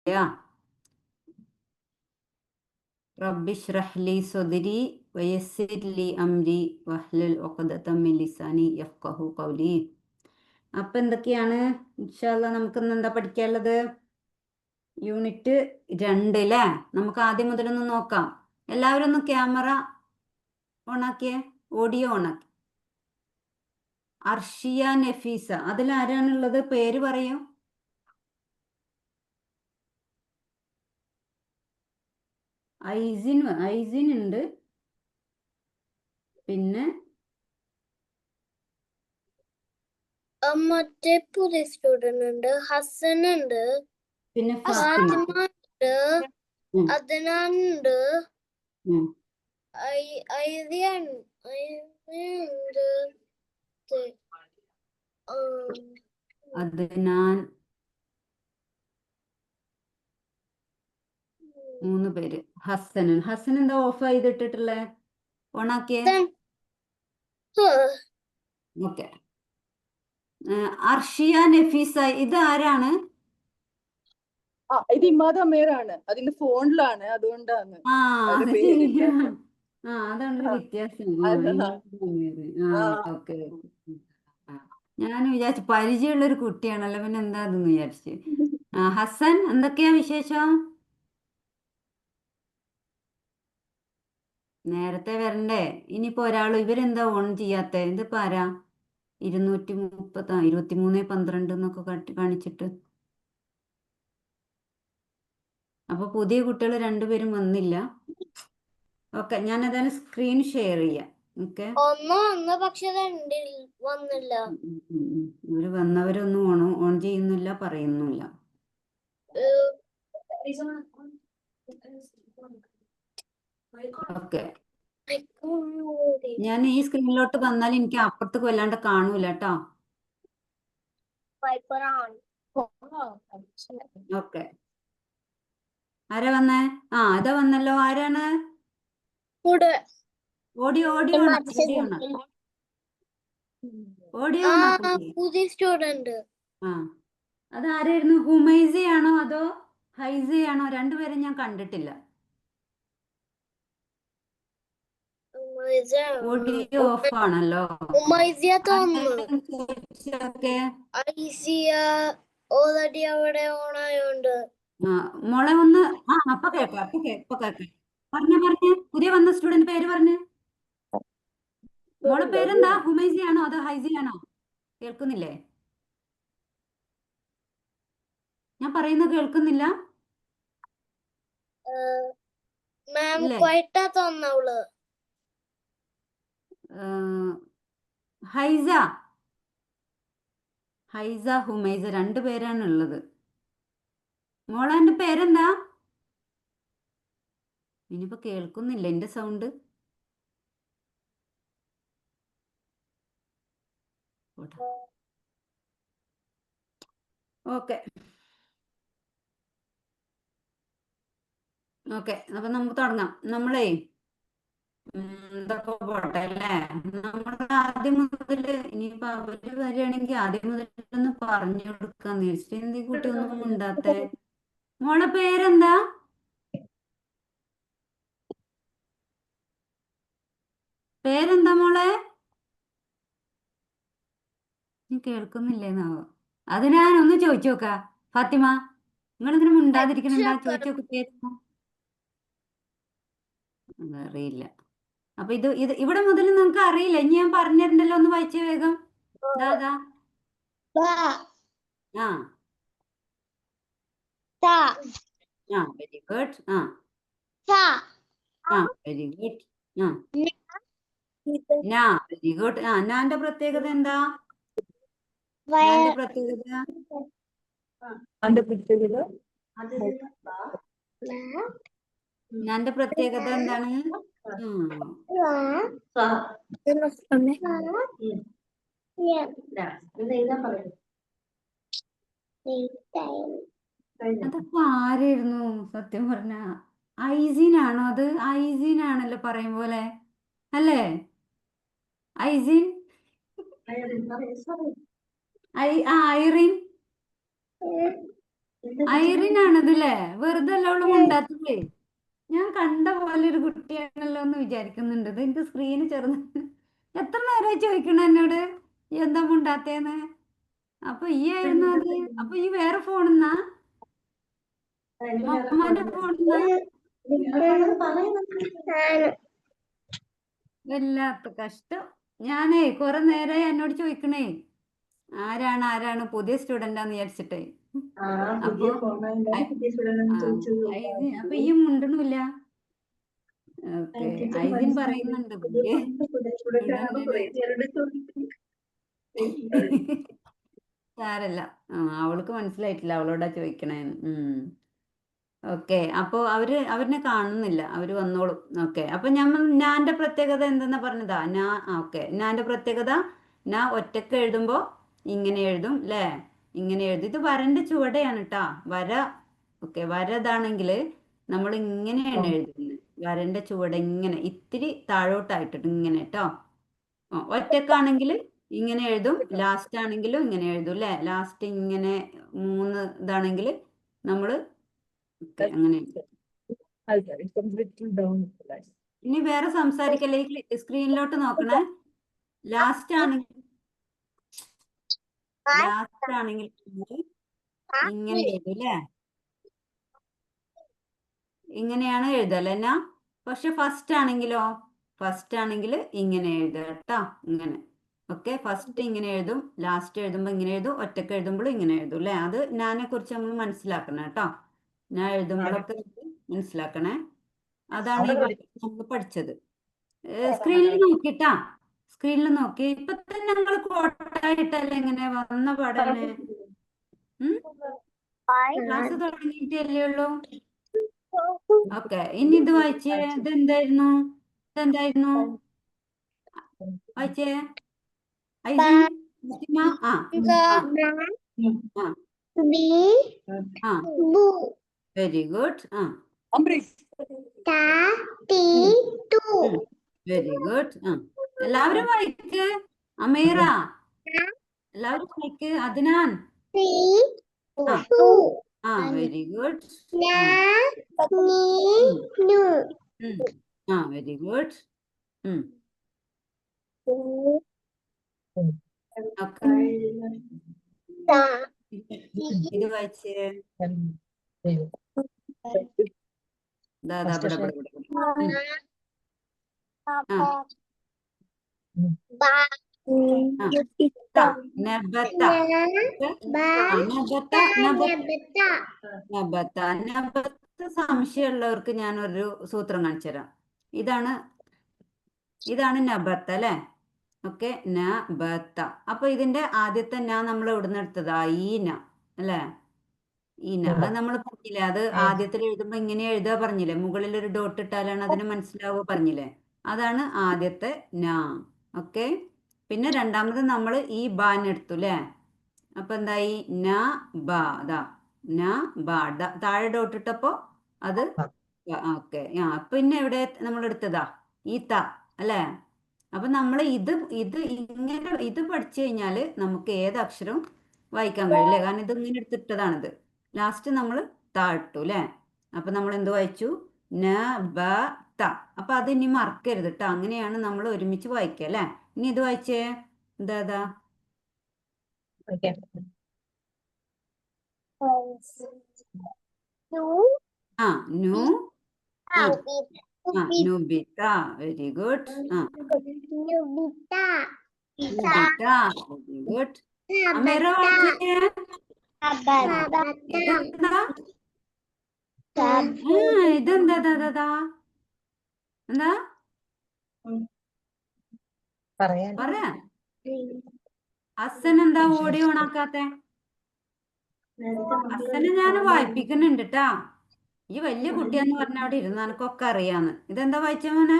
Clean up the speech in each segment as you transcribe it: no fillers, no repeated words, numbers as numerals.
പറയാ റബ്ബി ഇശ്റഹ് ലി സദ്രി വയസ്സിർ ലി അംരി വഹ്ലുൽ ഉഖ്ദതം മിൻ ലിസാനി യഫ്ഖഹു ഖൗലി. അപ്പൊ എന്തൊക്കെയാണ് ഇൻഷാ അല്ലാഹ് നമുക്ക് ഇന്ന് എന്താ പഠിക്കാനുള്ളത്? യൂണിറ്റ് 2 അല്ലേ? നമുക്ക് ആദ്യം മുതലൊന്ന് നോക്കാം. എല്ലാവരും ഒന്ന് ക്യാമറ ഓണാക്കിയേ, ഓഡിയോ ഓണാക്കി. അർഷിയ നഫീസ, അതിലാരാണുള്ളത്? പേര് പറയൂ. ഐസിൻ ഉണ്ട്, പിന്നെ മറ്റേ പുതിയ സ്റ്റുഡന്റ് ഉണ്ട്, ഹസൻ ഉണ്ട്, പിന്നെ ഫാത്തിമ ഫാത്തിമ. ഉണ്ട്, ഉം, അദ്നാൻ ഉണ്ട്, ഉം. ഐദിയ ഉണ്ട്. അദ്നാൻ, 3 പേര്. ഹസൻ എന്താ ഓഫ് ചെയ്തിട്ടിട്ടുള്ളേ? ഓണാക്കിയേ. ഓക്കെ. അർഷിയ നഫീസ, ഇത് ആരാണ്? ഇത് ഇമാദ് അമീറാണ്. അതിന്റെ ഫോണിലാണ്, അതുകൊണ്ടാണ് ആ അതിന്റെ അത് പേര് ശരിയാ. വ്യത്യാസം. അതാണല്ലോ വ്യത്യാസം. ഓക്കെ. ഞാൻ വിചാരിച്ചു പരിചയമുള്ള ഒരു കുട്ടിയാണല്ലോ, പിന്നെ എന്താ അതെന്ന് വിചാരിച്ചു. ഹസൻ, എന്തൊക്കെയാ വിശേഷം? നേരത്തെ വരണ്ടേ? ഇനിയിപ്പോ ഇവരെന്താ ഓൺ ചെയ്യാത്ത? ഇതിപ്പോ ആരാ? 23 എന്നൊക്കെ കാണിച്ചിട്ട്. അപ്പൊ പുതിയ കുട്ടികൾ 2 പേരും വന്നില്ല. ഓക്കെ, ഞാൻ ഏതായാലും സ്ക്രീൻ ഷെയർ ചെയ്യാം. ഓക്കെ, ഒന്ന് പക്ഷെ രണ്ടിൽ വന്നില്ല. ഇവര് വന്നവരൊന്നും ഓൺ ചെയ്യുന്നില്ല, പറയുന്നില്ല. ഓക്കെ, ഞാൻ ഈ സ്ക്രീനിലോട്ട് വന്നാൽ എനിക്ക് അപ്പുറത്തേക്ക് വല്ലാണ്ട് കാണൂല കേട്ടോ. ഓക്കെ, ആരാ വന്നേ? ഇതാ വന്നല്ലോ. ആരാണ്? ഓഡിയോ പുതിയ സ്റ്റുഡന്റ്. അതാരായിരുന്നു? ഹുമൈസയാണോ അതോ ഹൈസയാണോ? 2 പേരും ഞാൻ കണ്ടിട്ടില്ല. ഓഡിയോ ഓഫ് ആണല്ലോ. ഓൾറെഡി അവിടെ ഓണായോണ്ട്. മോളെ ഒന്ന് അപ്പൊ കേക്കാം. പറഞ്ഞേ, പുതിയ വന്ന സ്റ്റുഡന്റ് പേര് പറഞ്ഞേ. മോളെ പേരെന്താ? ഹുമൈസിയാണോ അതോ ഹൈസിയാണോ? കേൾക്കുന്നില്ലേ? ഞാൻ പറയുന്നത് കേൾക്കുന്നില്ല? മാം ഇല്ലേ? ക്വൈറ്റാ തോന്നവള്. ഹൈസ ഹുമൈസ 2 പേരാണ് ഉള്ളത്. മോളെ എന്റെ പേരെന്താ? ഇനിയിപ്പോ കേൾക്കുന്നില്ല എന്റെ സൗണ്ട്. ഓക്കെ, അപ്പൊ നമുക്ക് തുടങ്ങാം. നമ്മളെ ഇതൊക്കെ പോട്ടെ അല്ലേ? നമ്മൾ ആദ്യം മുതല്, ഇനിയിപ്പോ അവര് വരികയാണെങ്കിൽ ആദ്യം മുതലൊന്ന് പറഞ്ഞു കൊടുക്കാന്ന് വിചാരിച്ചിട്ട്. എന്തി കുട്ടി ഒന്നും ഉണ്ടാത്തെ? മോളെ പേരെന്താ? പേരെന്താ മോളെ? നീ കേൾക്കുന്നില്ലേന്നാവോ? അത് ഞാൻ ഒന്ന് ചോദിച്ചു നോക്കാ. ഫാത്തിമ, നിങ്ങൾ ഇതിന് മിണ്ടാതിരിക്കണെന്താ? ചോദിച്ചു നോക്ക് പേരെന്താ? അറിയില്ല. അപ്പൊ ഇത് ഇവിടെ മുതൽ നിങ്ങൾക്ക് അറിയില്ല. ഇനി ഞാൻ പറഞ്ഞിട്ടുണ്ടല്ലോ, ഒന്ന് വായിച്ചേ വേഗം. ദാ very good. Very good. Very good. നാന്റെ പ്രത്യേകത എന്താ? നാന്റെ പ്രത്യേകത നാന്റെ പ്രത്യേകത എന്താണ്? അതൊക്കെ ആരായിരുന്നു സത്യം പറഞ്ഞ? ഐസിനാണോ അത്? ഐസിനാണല്ലോ പറയും പോലെ അല്ലേ? ഐസിൻ, ഐറിൻ. ഐറിനാണിതല്ലേ? വെറുതെ അല്ല അവള് മുണ്ടാത്തത്. ഞാൻ കണ്ട പോലെ ഒരു കുട്ടിയാണല്ലോ എന്ന് വിചാരിക്കുന്നുണ്ട്. ഇത് എനിക്ക് സ്ക്രീന് ചെറുത്. എത്ര നേരമായി ചോദിക്കണ എന്നോട് ഈ എന്താ മുണ്ടാത്തേന്ന്. അപ്പൊ ഈ ആയിരുന്നു അത്. അപ്പൊ ഈ വേറെ ഫോണെന്നാ? മമ്മാന്റെ ഫോണെന്നാ? വല്ലാത്ത കഷ്ടം. ഞാനേ കുറെ നേരമായി എന്നോട് ചോദിക്കണേ ആരാണ് പുതിയ സ്റ്റുഡന്റാന്ന് വിചാരിച്ചിട്ടേ. അപ്പൊ അപ്പൊ ഈ മുണ്ടണില്ല. ഓക്കെ, ഐദിൻ പറയുന്നുണ്ട് പുതിയ സാരല്ല. അവൾക്ക് മനസ്സിലായിട്ടില്ല അവളോടാ ചോദിക്കണേന്ന്. ഓക്കെ, അപ്പൊ അവരിനെ കാണുന്നില്ല, അവര് വന്നോളും. ഓക്കെ, അപ്പൊ ഞാന്റെ പ്രത്യേകത എന്തെന്നാ പറഞ്ഞതാ? ഓക്കെ, ഞാന്റെ പ്രത്യേകത ഞാൻ ഒറ്റക്ക് എഴുതുമ്പോ ഇങ്ങനെ എഴുതും അല്ലേ? ഇങ്ങനെ എഴുതും. ഇത് വരന്റെ ചുവടെയാണ് കേട്ടാ. വര. ഓക്കെ, വര ഇതാണെങ്കിൽ നമ്മൾ ഇങ്ങനെയാണ് എഴുതുന്നത്. വരന്റെ ചുവടെ ഇങ്ങനെ ഇത്തിരി താഴോട്ടായിട്ടിട്ട് ഇങ്ങനെ കേട്ടോ. ഒറ്റക്കാണെങ്കിൽ ഇങ്ങനെ എഴുതും, ലാസ്റ്റ് ആണെങ്കിലും ഇങ്ങനെ എഴുതും അല്ലേ? ലാസ്റ്റ് ഇങ്ങനെ 3 ഇതാണെങ്കിൽ നമ്മള് ഓക്കെ അങ്ങനെ എഴുതും. ഇനി വേറെ സംസാരിക്കല്ലേ, സ്ക്രീനിലോട്ട് നോക്കണേ. ലാസ്റ്റ് ആണെങ്കിൽ ഇങ്ങനെ എഴുതും അല്ലേ? ഇങ്ങനെയാണ് എഴുതല്ലേ എന്നാ? പക്ഷെ ഫസ്റ്റ് ആണെങ്കിൽ ഇങ്ങനെ എഴുതുക കേട്ടോ. ഇങ്ങനെ. ഓക്കെ, ഫസ്റ്റ് ഇങ്ങനെ എഴുതും, ലാസ്റ്റ് എഴുതുമ്പോൾ ഇങ്ങനെ എഴുതും, ഒറ്റക്ക് എഴുതുമ്പോൾ ഇങ്ങനെ എഴുതും അല്ലേ? അത് ഞാനെ കുറിച്ച് നമ്മൾ മനസ്സിലാക്കണം കേട്ടോ. ഞാൻ എഴുതുമ്പോഴൊക്കെ മനസ്സിലാക്കണേ. അതാണ് നമ്മൾ പഠിച്ചത്. സ്ക്രീനിൽ നോക്കിട്ടാ. സ്ക്രീനിൽ നോക്കി. ഇപ്പൊ തന്നെ ഞങ്ങൾ കോട്ടായിട്ടല്ലേ ഇങ്ങനെ വന്ന പാടന്നെ. ക്ലാസ് തുടങ്ങിയിട്ടല്ലേ ഉള്ളൂ. ഓക്കെ, ഇനി ഇത് വായിച്ചേ. ഇതെന്തായിരുന്നു? വായിച്ചേ ഐദിൻ. ആ വെരി ഗുഡ്. Very good. എല്ലാവരും വായിക്ക്. അമീറ എല്ലാവരും വായിക്ക്. Adnan. Very good. Very good. ഇത് വായിച്ചേ. സംശയമുള്ളവർക്ക് ഞാൻ ഒരു സൂത്രം കാണിച്ചു തരാം. ഇതാണ് നബത്ത അല്ലെ? ഓക്കെ, നബത്ത. അപ്പൊ ഇതിന്റെ ആദ്യത്തെ നമ്മൾ എവിടുന്ന് എടുത്തതാ? ഈന അല്ലെ? ഈന. അത് നമ്മൾ പറഞ്ഞില്ലേ, അത് ആദ്യത്തിൽ എഴുതുമ്പോ ഇങ്ങനെ എഴുതുക പറഞ്ഞില്ലേ? മുകളിൽ ഒരു ഡോട്ട് ഇട്ടാലാണ് അതിന് മനസ്സിലാവുക പറഞ്ഞില്ലേ? അതാണ് ആദ്യത്തെ നാ. ഓക്കെ, പിന്നെ രണ്ടാമത് നമ്മൾ ഈ ബാൻ എടുത്തു അല്ലേ? അപ്പൊ എന്തായി? ന ബ. താഴെ ഡോട്ട് ഇട്ടപ്പോ അത് ഓക്കെ. പിന്നെ എവിടെ നമ്മൾ എടുത്തതാ? ഈ ത അല്ലേ? അപ്പൊ നമ്മൾ ഇത് പഠിച്ചു കഴിഞ്ഞാല് നമുക്ക് ഏത് അക്ഷരവും വായിക്കാൻ കഴിയില്ലേ? കാരണം ഇത് ഇങ്ങനെ എടുത്തിട്ടതാണിത്. ലാസ്റ്റ് നമ്മൾ താഴ്ത്തു അല്ലേ? അപ്പൊ നമ്മൾ എന്ത് വായിച്ചു? ന ബ ത. അപ്പൊ അത് ഇനി മറക്കരുത് കേട്ടോ. അങ്ങനെയാണ് നമ്മൾ ഒരുമിച്ച് വായിക്കുക അല്ലേ? ഇനി ഇത് വായിച്ചേ. എന്താ? നു. നുബിത. Very good. നുബിത. Very good. അമീറ വായിച്ചേ. ഇതെന്താ? എന്താ പറയാ? അസൻ എന്താ ഓടി ഓണാക്കാത്തെ? അസനെ ഞാൻ വായിപ്പിക്കുന്നുണ്ട് ട്ടാ. ഈ വലിയ കുട്ടിയാന്ന് പറഞ്ഞ അവിടെ ഇരുന്ന് എനക്കൊക്കെ അറിയാന്ന്. ഇതെന്താ വായിച്ച മോനെ?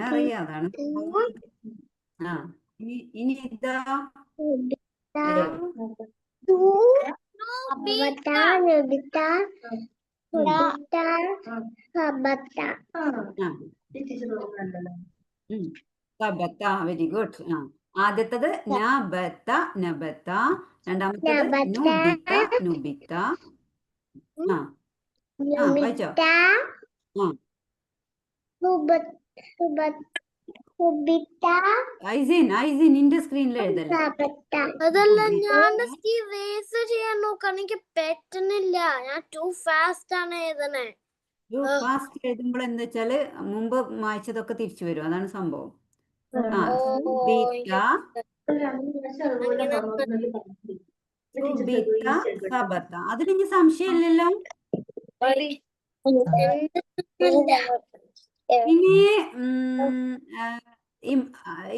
അറിയാം, അതാണ്. ഇനി ഇതാ വെരി ഗുഡ്. ആദ്യത്തത് നബത്ത നബത്ത, രണ്ടാമത്തത് നബത്ത. നുബിത്ത നുബിത്ത. ആ വായിച്ചോ. ആ ഐസിൻ നിന്റെ സ്ക്രീനിൽ എഴുതല്ലേ. അതല്ല ഞാൻ വേസ്റ്റ് ചെയ്യാൻ നോക്കാം, എനിക്ക് പറ്റുന്നില്ല. ഞാൻ ടു ഫാസ്റ്റ് ആണ് എഴുതണേ. ഫാസ്റ്റ് എഴുതുമ്പോൾ എന്താ വെച്ചാല് മുമ്പ് വായിച്ചതൊക്കെ തിരിച്ചു വരും, അതാണ് സംഭവം. ആ ബീറ്റ ബീറ്റ സബത്ത, അതിലിനി സംശയമില്ലല്ലോ. ഇനി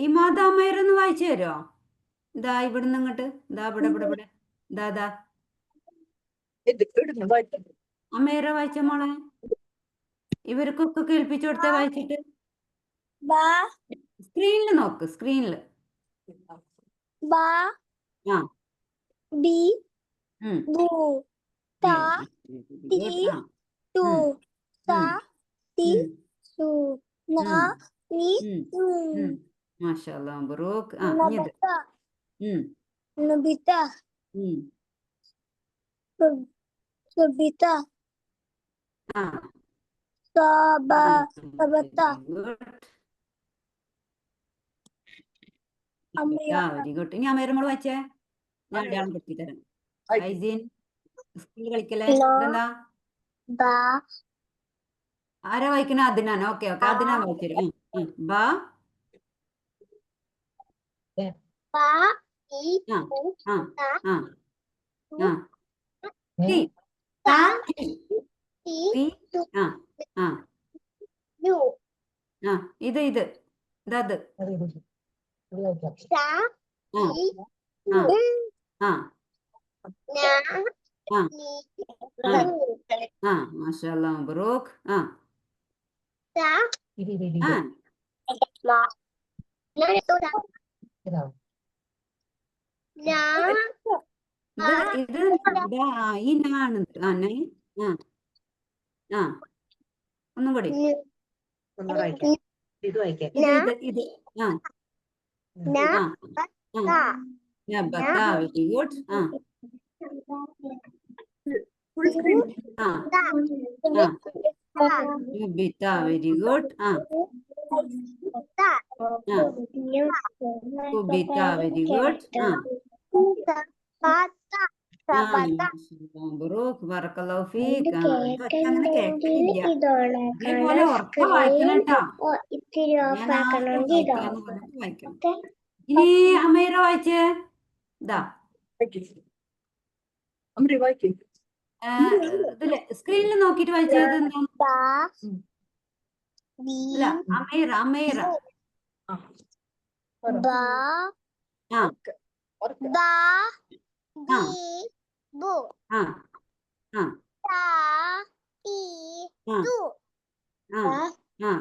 ഇമാദാമേരൊന്ന് വായിച്ചു തരുമോ? ഇതാ ഇവിടുന്ന് ഇങ്ങോട്ട്, ഇതാ ഇവിടെ ഇതാ അമേര വായിച്ച മോളെ, ഇവർക്കൊക്കെ കേൾപ്പിച്ചു കൊടുത്ത വായിച്ചിട്ട്. സ്ക്രീനിൽ നോക്ക്, സ്ക്രീനിൽ. ആ ബി ഉം. ബു ത തി ആ ടു സ തി ഉം. സു ന നി ു മാഷാഅല്ലാ മബ്റൂക്ക്. ആ ഇനിയത്. നബത്ത ഉം. നബിത ഉം. സുബിത ആ സബത്ത വെരി ഗുഡ്. ഇനി അമേര മോള് വായിച്ചേ, ഞാൻ അടയാളം കെട്ടി തരാം. ഐസീൻ സ്കൂളിൽ കളിക്കല്ലേ. ഇതെന്താ ആരാ വായിക്കണ? അതിനാണ്. ഓക്കെ അതിനാ വായിച്ചു. ബാ ഇത് ഇതത്. മാഷാഅല്ലാ മബ്റൂക്ക്. ഇത് ഈ നാണ്. ഒന്നും കൂടി ഇത് നബത്ത. Very good. നബിത്ത. Very good. സുബിത്ത. Very good. മബ്റൂക്ക് ബറക്കല്ലാഹു ഫീക്ക്. ഇതൊക്കെ അങ്ങനെ കേൾക്കലില്ല, അതേപോലെ ഉറക്കെ വായിക്കണം കേട്ടോ. വായിക്കണം. ഇനി അമേര വായിച്ചേ. ഇതാ ഇതില് സ്ക്രീനിൽ നോക്കിട്ട് വായിച്ചത് എന്താ? അല്ല അമേര അമേര.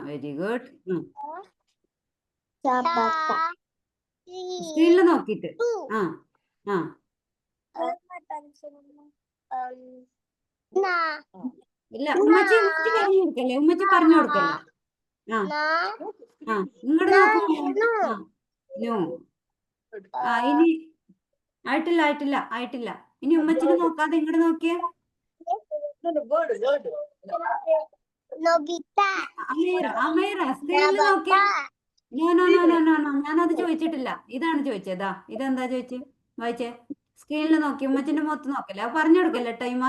Very good. സ്ക്രീനിൽ നോക്കിട്ട്. ഇല്ല ഉമ്മച്ചി പറഞ്ഞു കൊടുക്കല്ലേ, ഉമ്മച്ചി പറഞ്ഞു കൊടുക്കല്ലേ. ഇങ്ങോട്ട് നോക്കുമല്ലോ. ഇനി ആയിട്ടില്ല. ഇനി ഉമ്മച്ചിനെ നോക്കാതെ ഇങ്ങോട്ട് നോക്കിയേ. അമേര സ്ക്രീനിൽ നോക്കിയേ. നോ ഞാനത് ചോദിച്ചിട്ടില്ല, ഇതാണ് ചോദിച്ചതാ. ഇതെന്താ ചോദിച്ചേ? വായിച്ചേ. സ്ക്രീനിൽ നോക്കി ഉമ്മച്ചിന്റെ മുഖത്ത് നോക്കല്ലേ, അത് പറഞ്ഞു കൊടുക്കല്ലേ. ടൈമാ.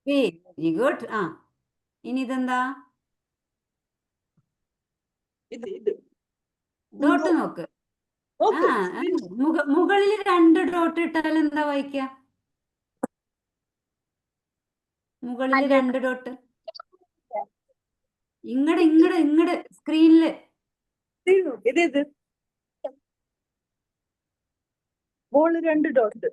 Very good. ഇനി ഇതെന്താ? ഡോട്ട് നോക്ക്. മുകളിൽ 2 ഡോട്ട് ഇട്ടാൽ എന്താ വായിക്ക? മുകളിൽ 2 ഡോട്ട്. ഇങ്ങട് സ്ക്രീനില്. Ball 2 dot.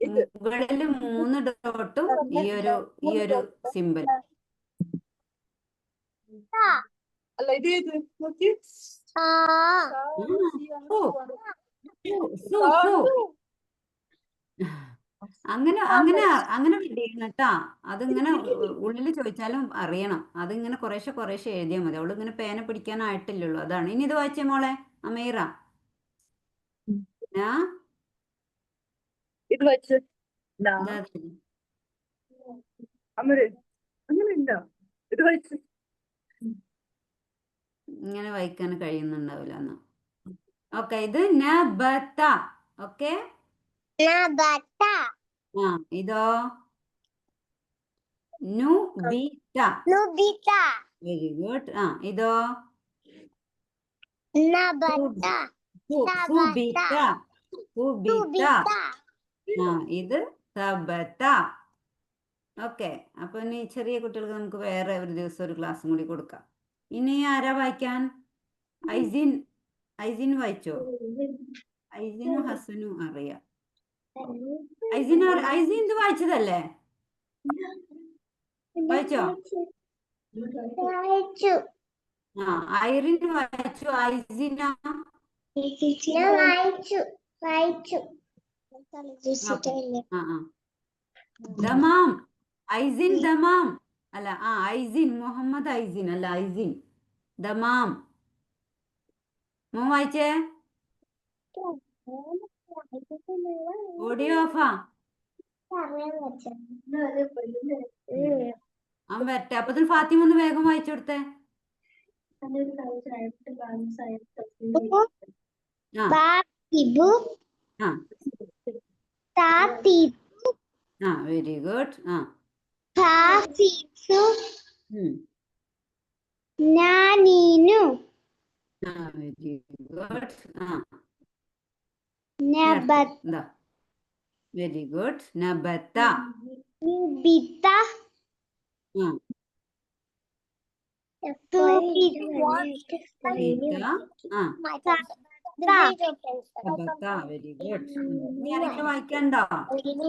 ഇത് മുകളിൽ 3 ഡോട്ടും ഈ ഒരു സിമ്പിൾ. അല്ല ഇത് നോക്കി. സു സു അങ്ങനെ അങ്ങനെ അങ്ങനെ ചെയ്യണം കേട്ടാ. അതിങ്ങനെ ഉള്ളിൽ ചോദിച്ചാലും അറിയണം. അതിങ്ങനെ കുറേശ്ശെ കുറേശ്ശെ എഴുതിയാൽ മതി. അവള് ഇങ്ങനെ പേന പിടിക്കാനായിട്ടില്ലുള്ളൂ. അതാണ്. ഇനി ഇത് വായിച്ചേ മോളെ അമീറ. ഞാ ഇത് വെച്ച് ഇതാ അമര് അങ്ങനെ ഉണ്ടോ? ഇത് വെച്ച് ഇങ്ങനെ വായിക്കാൻ കഴിയുന്നുണ്ടാവില്ല എന്ന്. ഓക്കെ, ഇത് നബത. Okay, Nabata. ആ ഇതോ നുബിത. Nobita. Very good. ആ ഇതോ Nabata. Subitha. Nabata. Subitha. Nobita. ആ ഇത് സബത. ഓക്കെ, അപ്പൊ ഇനി ചെറിയ കുട്ടികൾക്ക് നമുക്ക് വേറെ ഒരു ദിവസം ഒരു ക്ലാസ്സും കൂടി കൊടുക്കാം. ഇനി ആരാ വായിക്കാൻ? ഐസിൻ. ഐസിൻ വായിച്ചോ? ഐസിനും ഹസനും അറിയാം. ഐസിൻ ഐസിൻ ഇത് വായിച്ചതല്ലേ? വായിച്ചോ? വായിച്ചു. ആ ഐറിൻ വായിച്ചു. ഐസിന ഞാൻ വായിച്ചു. വായിച്ചു. ഓക്കെ. ആ ആ ദമാം. ഐസിൻ ദമാം. അല്ല, ആ ഐസിൻ മുഹമ്മദ് ഐസിൻ അല്ല, ഐസിൻ ദമാം. മോൻ വായിച്ചേ? ഓഡിയോ ഓഫാ. അവൻ വരട്ടെ. അപ്പത്തിന് ഫാത്തിമ ഒന്ന് വേഗം വായിച്ചു കൊടുത്തേ. ആ Ibu, ആ tati, ആ വെരി ഗുഡ്. ആ tasisu, ഉം. naninu, ആ വെരി ഗുഡ്. ആ nabat, എന്താ വെരി ഗുഡ്. നബത്ത. nubita, ആ tubita, ആ സബത്ത. Very good. ഇനി ആരെങ്കിലും വായിക്കാനുണ്ടോ? ഇനി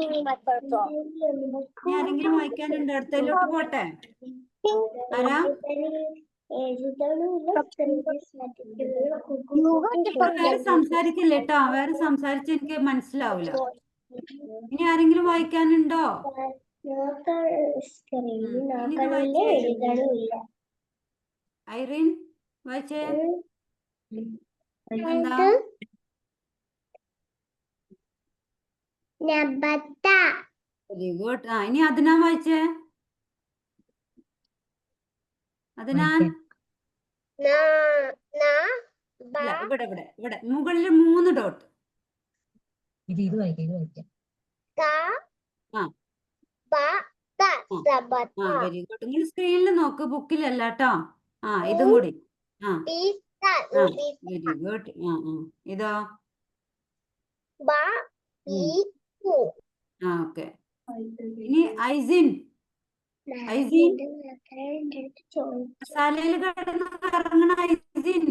ആരെങ്കിലും വായിക്കാനുണ്ടോ? അടുത്തതിലോട്ട് പോട്ടെ. ആരാ? വേറെ സംസാരിക്കില്ല കേട്ടോ. വേറെ സംസാരിച്ച് എനിക്ക് മനസ്സിലാവില്ല. ഇനി ആരെങ്കിലും വായിക്കാനുണ്ടോ? ഇനി ഇത് വായിച്ചേ. ഐറിൻ വായിച്ചേ. എന്താ? നബത്ത. Very good. ആ ഇനി അദ്നാൻ വായിച്ചേ. അദ്നാൻ. ഇല്ല, ഇവിടെ ഇവിടെ ഇവിടെ മുകളിൽ 3 ഡോട്ട്. ഇത് വായിക്കാം. ആ ആ വെരി ഗുഡ്. നിങ്ങൾ സ്ക്രീനിൽ നോക്ക്, ബുക്കിലല്ല കേട്ടോ. ആ ഇതും കൂടി. ആ ആ വെരി ഗുഡ്. ആ ആ ഇതോ? ആ ഓക്കെ. ഇനി ഐസിൻ. ഐസിൻ മസാലയിൽ കിടന്ന് കറങ്ങണ ഐസിൻ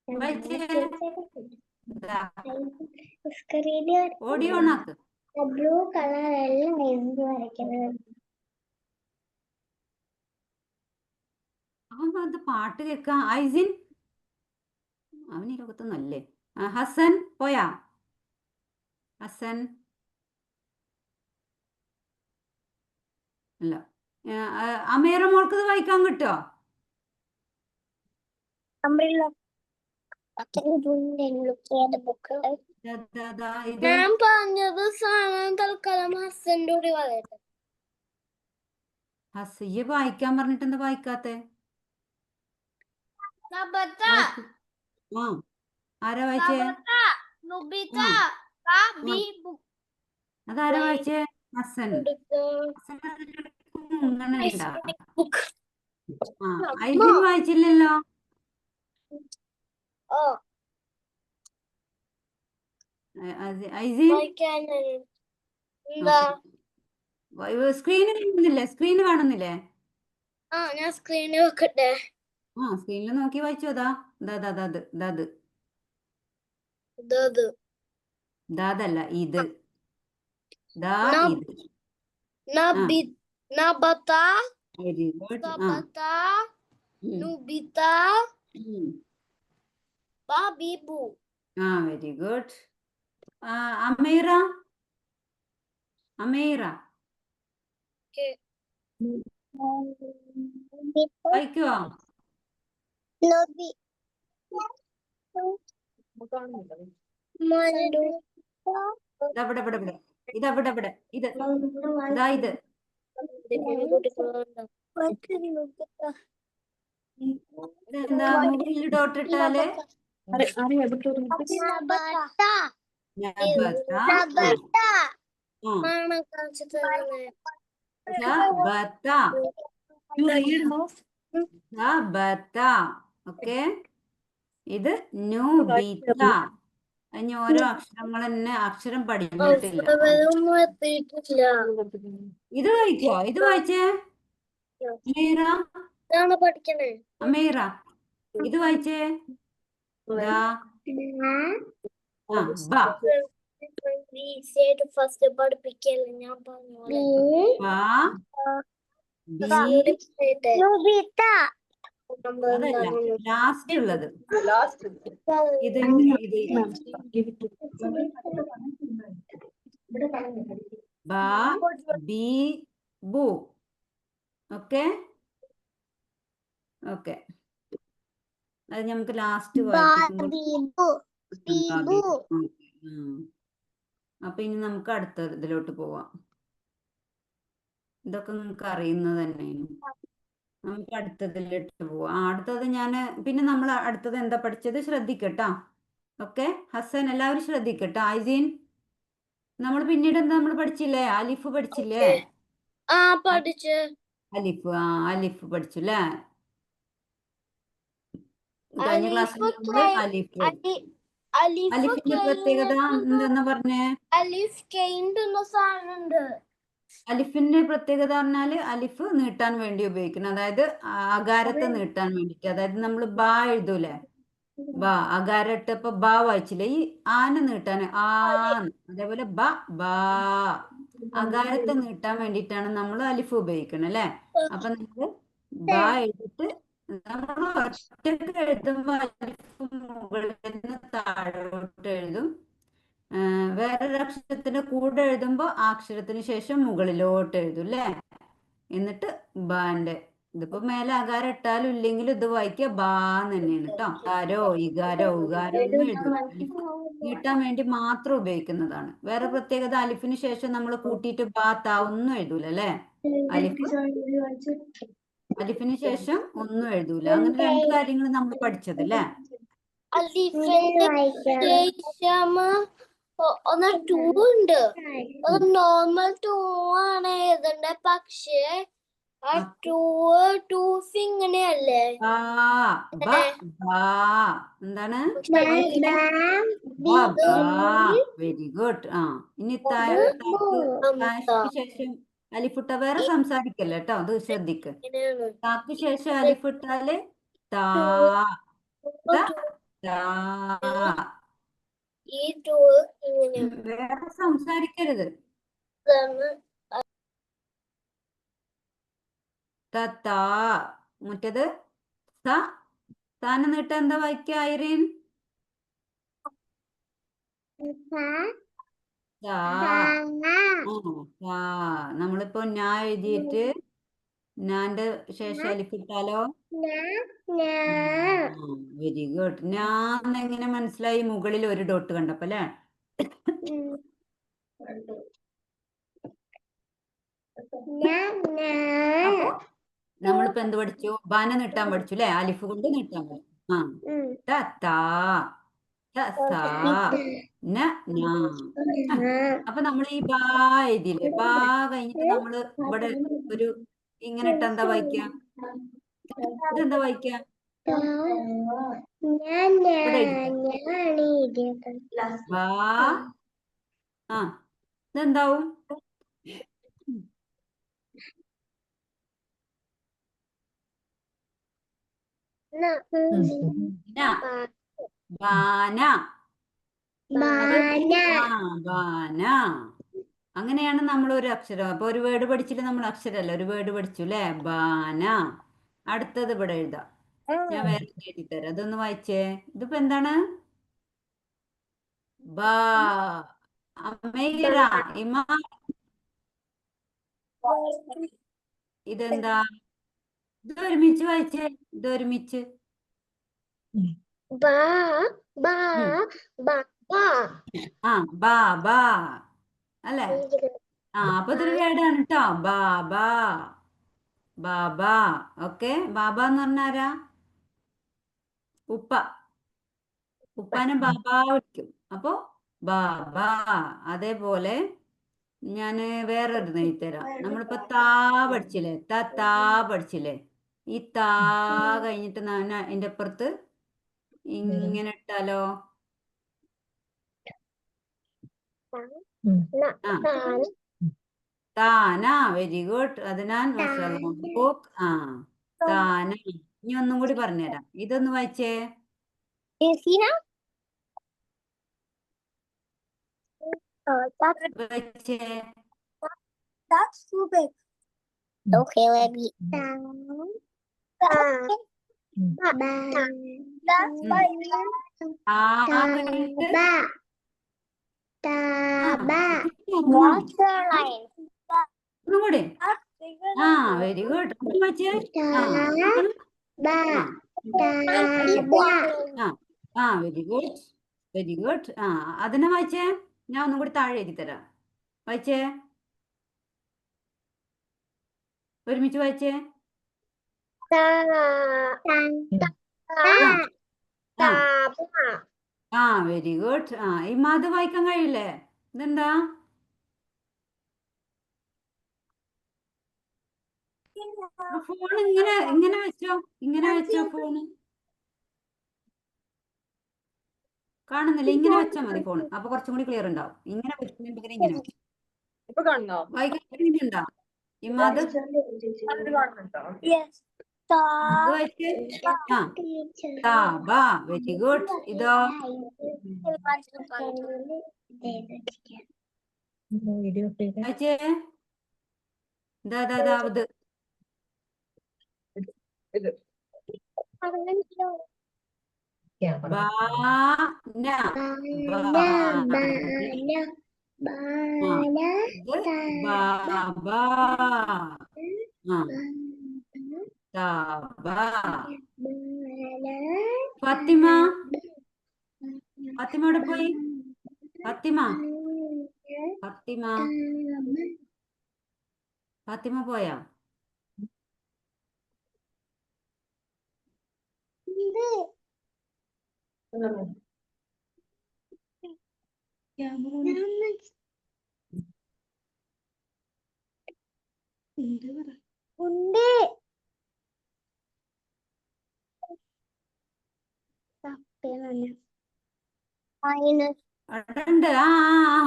വായിച്ചേ. ഇതാ, ഓഡിയോ ഓണാക്ക്. ബ്ലൂ കളർ എല്ലാം എന്ത് വരയ്ക്കുന്നത്? അവൻ അത് പാട്ട് കേൾക്കാം. ഐസിൻ അവൻ ഈ ലോകത്തൊന്നല്ലേ. ഹസൻ പോയാ? ഹസൻ അല്ല. അമീറ മോൾക്ക് ഇത് വായിക്കാൻ കിട്ടോ? ഞാൻ പറഞ്ഞത് സാധനം തൽക്കാലം ഹസ്ബൻഡ് കൂടി പറയട്ടെ. ഹസിയെ വായിക്കാൻ പറഞ്ഞിട്ട് എന്താ വായിക്കാത്തെ? ആ ആരാ വായിച്ചേ? അതാരാ വായിച്ചേ? ഹസൻ. ആ ഐസിൻ വായിച്ചില്ലല്ലോ. ഐസിൻ സ്ക്രീന് കാണുന്നില്ലേ? സ്ക്രീന് കാണുന്നില്ലേ? ആ ഞാൻ സ്ക്രീനിൽ വെക്കട്ടെ. ആ സ്ക്രീനിൽ നോക്കി വായിച്ചോ. ദാദല്ല ഇത്. ദാ ഇത്. നബത, വെരി ഗുഡ്. സബത, നുബിത, ബാബിബു. Very good. അമീറ, അമീറ വായിക്കുവോ? ഇതവിടെ ഇവിടെ ഇവിടെ ഇതവിടെ ഇവിടെ ഇത് ഇതാ ഇത് ഇതെന്താ മുകളിൽ ഡോട്ട് ഇട്ടാല് നബത. നബത. നബത. ഓക്കെ, ഇത് നൂബിത. ഇനി ഓരോ അക്ഷരങ്ങൾ തന്നെ അക്ഷരം പഠിച്ചിട്ടില്ല. ഇത് വായിക്കോ? ഇത് വായിച്ചേ അമീറ. പഠിക്കണേ അമീറ ഇത് വായിച്ചേ. ദാ ബ ഫസ്റ്റ് പഠിപ്പിക്കല്ലേ ഞാൻ പറഞ്ഞു ബ ബി. അതല്ല ലാസ്റ്റ് ഉള്ളത്. ഇത് ബ ബി ബു. ഓക്കെ ഓക്കെ, അത് നമുക്ക് ലാസ്റ്റ് വായിക്കുമ്പോൾ. അപ്പൊ ഇനി നമുക്ക് അടുത്ത ഇതിലോട്ട് പോവാം. ഇതൊക്കെ നിങ്ങൾക്ക് അറിയുന്നത് തന്നെയാണ്. നമുക്ക് അടുത്തതിലോട്ട് പോവാം. അടുത്തത് പിന്നെ നമ്മൾ അടുത്തത് എന്താ പഠിച്ചത് ശ്രദ്ധിക്കട്ടോ. ഓക്കെ ഹസൻ, എല്ലാവരും ശ്രദ്ധിക്കട്ടോ. ഐസീൻ, നമ്മൾ പിന്നീട് എന്താ നമ്മൾ പഠിച്ചില്ലേ? അലിഫ് പഠിച്ചില്ലേ? പഠിച്ചു. അലിഫ് പഠിച്ചു അല്ലേ? കഴിഞ്ഞ ക്ലാസ്സിൽ നമ്മൾ അലിഫ്. അലിഫിന്റെ പ്രത്യേകത എന്തെന്ന് പറഞ്ഞേ? അലിഫിന്റെ പ്രത്യേകത പറഞ്ഞാല് അലിഫ് നീട്ടാൻ വേണ്ടി ഉപയോഗിക്കണം. അതായത് അകാരത്തെ നീട്ടാൻ വേണ്ടിട്ട്. അതായത് നമ്മൾ ബ എഴുതൂലേ, ബ അകാരം ഇട്ടപ്പോ ബ വായിച്ചില്ലേ, ഈ ആനെ നീട്ടാൻ അതേപോലെ ബ ബാ അകാരത്തെ നീട്ടാൻ വേണ്ടിയിട്ടാണ് നമ്മൾ അലിഫ് ഉപയോഗിക്കണം അല്ലെ. അപ്പൊ നമ്മൾ ബ എഴുതിട്ട് നമ്മൾ ഒറ്റക്ക് എഴുതുമ്പോ അലിഫ് മുകളിൽ നിന്ന് താഴോട്ട് എഴുതും. വേറൊരു അക്ഷരത്തിന്റെ കൂടെ എഴുതുമ്പോ ആ അക്ഷരത്തിന് ശേഷം മുകളിലോട്ട് എഴുതും അല്ലേ. എന്നിട്ട് ബാന്റെ ഇതിപ്പോ മേലെ അകാരം ഇട്ടാലും ഇല്ലെങ്കിലും ഇത് വായിക്കുക ബാ തന്നെയാണ് കേട്ടോ. ആരോ ഇകാരോ ഉകാരോ ഒന്നും എഴുതും. അലിഫ് നീട്ടാൻ വേണ്ടി മാത്രം ഉപയോഗിക്കുന്നതാണ്. വേറെ പ്രത്യേകത അലിഫിന് ശേഷം നമ്മൾ കൂട്ടിയിട്ട് ബാ താ ഒന്നും എഴുതൂല അല്ലെ. അലിഫിന് ശേഷം ഒന്നും എഴുതൂല. അങ്ങനെ രണ്ട് കാര്യങ്ങൾ നമ്മൾ പഠിച്ചത് അല്ലേ. ഒന്ന് ടൂ ഉണ്ട്, അത് നോർമൽ ടൂ ആണ് എഴുതണ്ടേ. പക്ഷേ ആ ടൂ ഇങ്ങനെയല്ലേ. എന്താണ്? Very good. ഇനി താക്ക് ശേഷം അലിഫുട്ട വേറെ സംസാരിക്കല്ലേ കേട്ടോ, അത് ശ്രദ്ധിക്ക്. താക്ക് ശേഷം അലിഫുട്ടാല് താ ഈ ടൂ വേറെ സംസാരിക്കരുത്. താ മറ്റേത് താന നീട്ട എന്താ വായിക്ക ഐറിൻ? നമ്മളിപ്പോ ഞാൻ എഴുതിയിട്ട് ഞാന്റെ ശേഷം അലിഫിട്ടാലോ? Very good. ഞാൻ എങ്ങനെ മനസ്സിലായി? മുകളിൽ ഒരു ഡോട്ട് കണ്ടപ്പോ അല്ലേ. അപ്പൊ നമ്മളിപ്പോ എന്ത് പഠിച്ചു? ബാന നീട്ടാൻ പഠിച്ചു അല്ലെ. അലിഫ് കൊണ്ട് നീട്ടാൻ പഠിച്ചു. അപ്പൊ നമ്മൾ ഈ ബാ എഴുതിയില്ലേ, ബാ കഴിഞ്ഞിട്ട് നമ്മള് ഇവിടെ ഒരു ഇങ്ങനെ ഇട്ട് എന്താ വായിക്ക? ഇതെന്താ വായിക്ക? ബാ ഇതെന്താവും? ബാന. ബാന. അങ്ങനെയാണ് നമ്മൾ ഒരു അക്ഷരം. അപ്പൊ ഒരു വേർഡ് പഠിച്ചിട്ട് നമ്മൾ അക്ഷരമല്ല, ഒരു വേർഡ് പഠിച്ചു അല്ലെ. ബാന. അടുത്തത് ഇവിടെ എഴുതാം. ഞാൻ വേറെ എഴുതി തരാം. അതൊന്ന് വായിച്ചേ. ഇതിപ്പോ എന്താണ്? ബാ. അമീറ, ഇമാ, ഇതെന്താ? ഇത് ഒരുമിച്ച് വായിച്ചേ, ഇത് ഒരുമിച്ച്. Ba, ba, ഉം. ba, ba. ആ, ബാ ബാ അല്ലേ? ആ, അപ്പൊ ഇതൊരു വേർഡാണ് കേട്ടോ. ബാബ, ബാബ. ഓക്കെ, ബാബ എന്ന് പറഞ്ഞാരാ? ഉപ്പ. ഉപ്പാനെ ബാബ വിളിക്കും. അപ്പൊ ബാബ. അതേപോലെ ഞാൻ വേറൊരു എഴുതരാം. നമ്മളിപ്പോ താ പഠിച്ചില്ലേ, താ പഠിച്ചില്ലേ? ഈ താ കഴിഞ്ഞിട്ട് അതിന്റെ അപ്പുറത്ത് ഇങ്ങനെ ഇട്ടാലോ? Na, ആ, tan, താന. Very good. അതിനാൽ ബുക്ക്. ആ, താന. ഇനി ഒന്നും കൂടി പറഞ്ഞുതരാം. ഇതൊന്ന് വായിച്ചേ. Isina. വായിച്ചേ. That's too big. Okay, let me. Down. That's Mm. fine. ആ കഴിഞ്ഞിട്ട് Ba. ആ, Ba. ഒന്നും Waterline. കൂടി. ആ, വെരി ഗുഡ്. വായിച്ചേ. ആ, Ba. ആ, Ba. ആ, ആ, വെരി ഗുഡ്. Very good. ആ, അതിനെ വായിച്ചേ. ഞാൻ ഒന്നും കൂടി താഴെ എഴുതി തരാം. വായിച്ചേ. ഒരുമിച്ച് വായിച്ചേ. Ta. ആ, ആ, വെരി ഗുഡ്. ആ, ഇത് വായിക്കാൻ കഴിയില്ലേ? ഇതെന്താ? ഫോൺ ഇങ്ങനെ വെച്ചോ, ഇങ്ങനെ വെച്ചോ ഫോണ്. കാണുന്നില്ല, ഇങ്ങനെ വെച്ചാൽ മതി ഫോൺ. അപ്പൊ കുറച്ചും കൂടി ക്ലിയർ ഉണ്ടാവും. ഇങ്ങനെ വെക്കുന്നതിന് പകരം ഇങ്ങനെ വെക്കും. ഇപ്പൊ കാണുന്നോ? വായിക്കാൻ കഴിയുന്നുണ്ടോ? ഇമാത് അത് കാണുന്നുണ്ടോ? Yes. ഇത് വായിച്ചേ. ആ, താ ബാ. Very good. ഇതോ? വീഡിയോ വായിച്ചേ. ഇതാ ഇത്. ഇത് ബാ ന. ബാ. ഇത് ബാബ. ആ, താബ. ഫാത്തിമ. ഫാത്തിമ എവിടെ പോയി? ഫാത്തിമ. ഫാത്തിമ. ഫാത്തിമ പോയാ? ഉണ്ട്. അവിടെ ഉണ്ട്. ആ,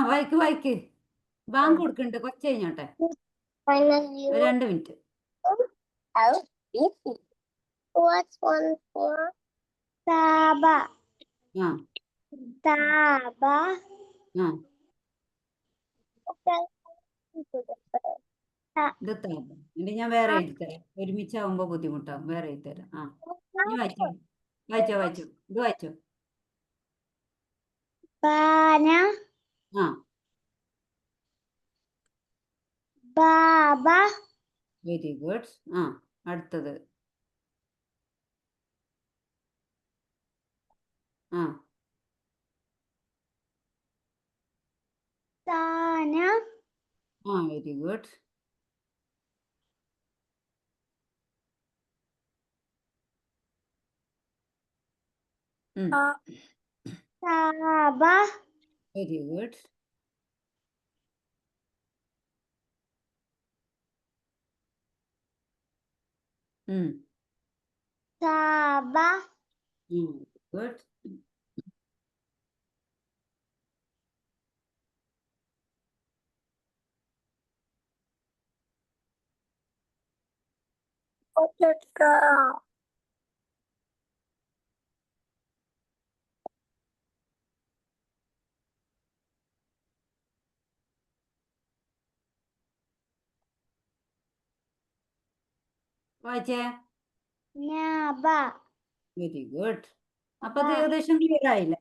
വായിക്ക്. ബാങ്ക് കൊടുക്കുന്നുണ്ട്. കുറച്ച് കഴിഞ്ഞോട്ടെ. ഒരു 2 minute. What's one for? Taba. ആ, Taba. ആ, Okay. ഇത് താബ. ഇനി ഞാൻ വേറെ എഴുതി തരാം. ഒരുമിച്ചാവുമ്പോ ബുദ്ധിമുട്ടാവും. വേറെ എഴുതി തരാം. ആ, ഇനി വായിച്ചോ. ഇത് വായിച്ചോ. Bana. ആ, Baba. Very good. ആ, അടുത്തത്. ആ, Sana. ആ, very good. Taba. Very good. Taba. Good. വായിച്ചേ. Naba. Very good. അപ്പൊ അത് ഏകദേശം ക്ലിയർ ആയില്ലേ?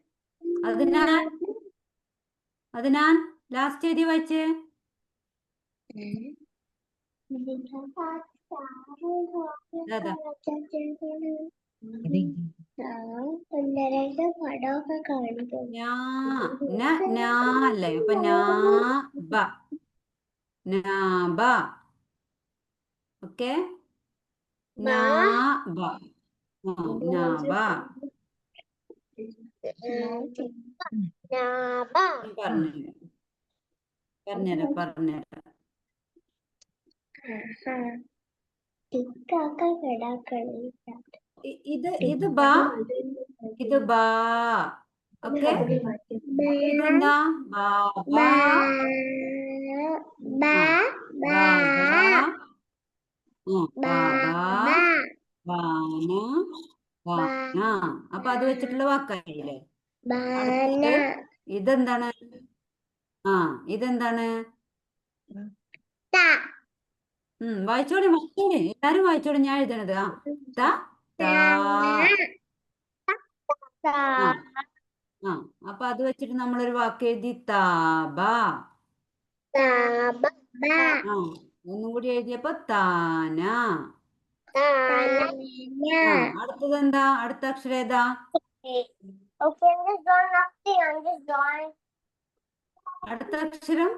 അതിനാൽ അത് ഞാൻ ലാസ്റ്റ് എഴുതി വായിച്ചേ. അതാ പടമൊക്കെ കാണിക്കും. ഞാ അല്ലേ അപ്പൊ നാബ. ഓക്കെ, നാബ. നാബ പറഞ്ഞുതരാം. ഇത് ബാ, ഇത് ബാ. ഓക്കെ, ഇതെന്താ? ബാബ, ബാബ, ബാന, ബാന. അപ്പൊ അത് വെച്ചിട്ടുള്ള വാക്കായില്ലേ? അടുത്തത് ഇതെന്താണ്? ഇതെന്താണ്? വായിച്ചോളി എല്ലാരും വായിച്ചോളി. ഞാൻ എഴുതണത് അപ്പൊ അത് വെച്ചിട്ട് നമ്മളൊരു വാക്ക് എഴുതി താബ. ഒന്നും കൂടി എഴുതിയപ്പോ താന. അടുത്തത് എന്താ? അടുത്ത അക്ഷരം ഏതാ? അടുത്ത അക്ഷരം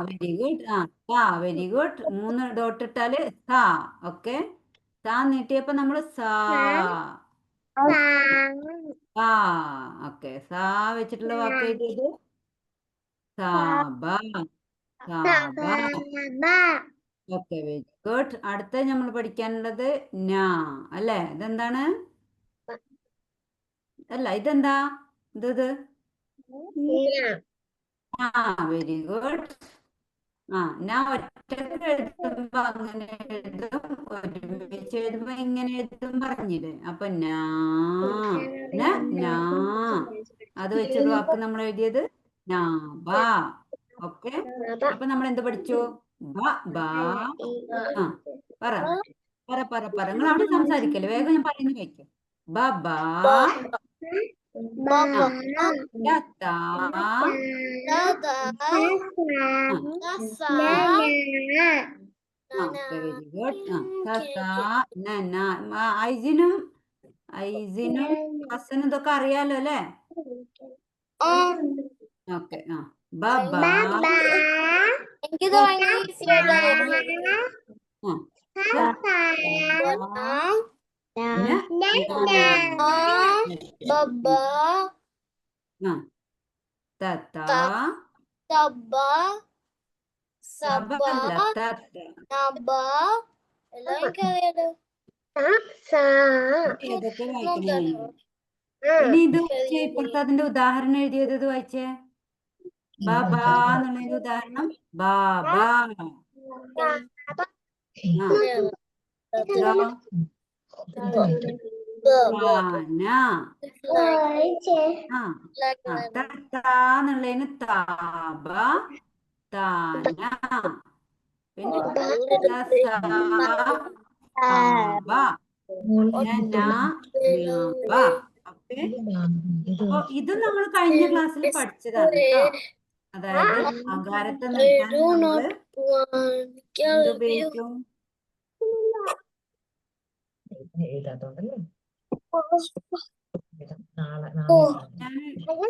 very good. Very good. 3 dot ഇട്ടാല് സാ. ഓക്കെ, സാ നീട്ടിയപ്പോ നമ്മള് സാ. ഓക്കെ, സാ വെച്ചിട്ടുള്ള വാക്ക് എഴുതിയത് സാബ. Okay, very good. അടുത്ത നമ്മൾ പഠിക്കാനുള്ളത് നാ അല്ലേ? ഇതെന്താണ്? അല്ല, ഇതെന്താ? ഇത് വെരി ഗുഡ്. ഞാൻ ഒറ്റക്ക് എഴുതുമ്പോ അങ്ങനെ എഴുതും, ഒരുമിച്ച് എഴുതുമ്പോ ഇങ്ങനെ എഴുതും പറഞ്ഞില്ലേ? അപ്പൊ നാ അത് വെച്ചൊരു വാക്ക് നമ്മൾ എഴുതിയത് നാബ. ഓക്കെ, അപ്പൊ നമ്മൾ എന്ത് പഠിച്ചു? പറ നിങ്ങൾ അവിടെ സംസാരിക്കല്ലേ, വേഗം ഞാൻ പറയുന്ന കേൾക്കും. ബബാ, വെരി ഗുഡ്. ഐസിനും ഹസനും ഇതൊക്കെ അറിയാലോ അല്ലേ? ഓക്കെ, ബബാ. എനിക്കിത് ഭയങ്കര ഈസി ആയിട്ടാണ്. എല്ലാം എനിക്കറിയാലോ. ഏതൊക്കെ വായിക്കണം? ഇനി ഇത് വായിച്ചേ. ഇപ്പുറത്ത് അതിന്റെ ഉദാഹരണം എഴുതിയത് ഇത് വായിച്ചേ. ബാബാ എന്നുള്ളതിന്റെ ഉദാഹരണം ബാബാ. എന്നുള്ളതിന് താബ, താന. പിന്നെ അപ്പൊ ഇത് നമ്മൾ കഴിഞ്ഞ ക്ലാസ്സിൽ പഠിച്ചതാണ് കേട്ടോ. അതായത് അകാരത്തെ നിർത്താൻ നമ്മള് എന്തുപയോഗിക്കും? എഴുതാത്തോണ്ടല്ലേ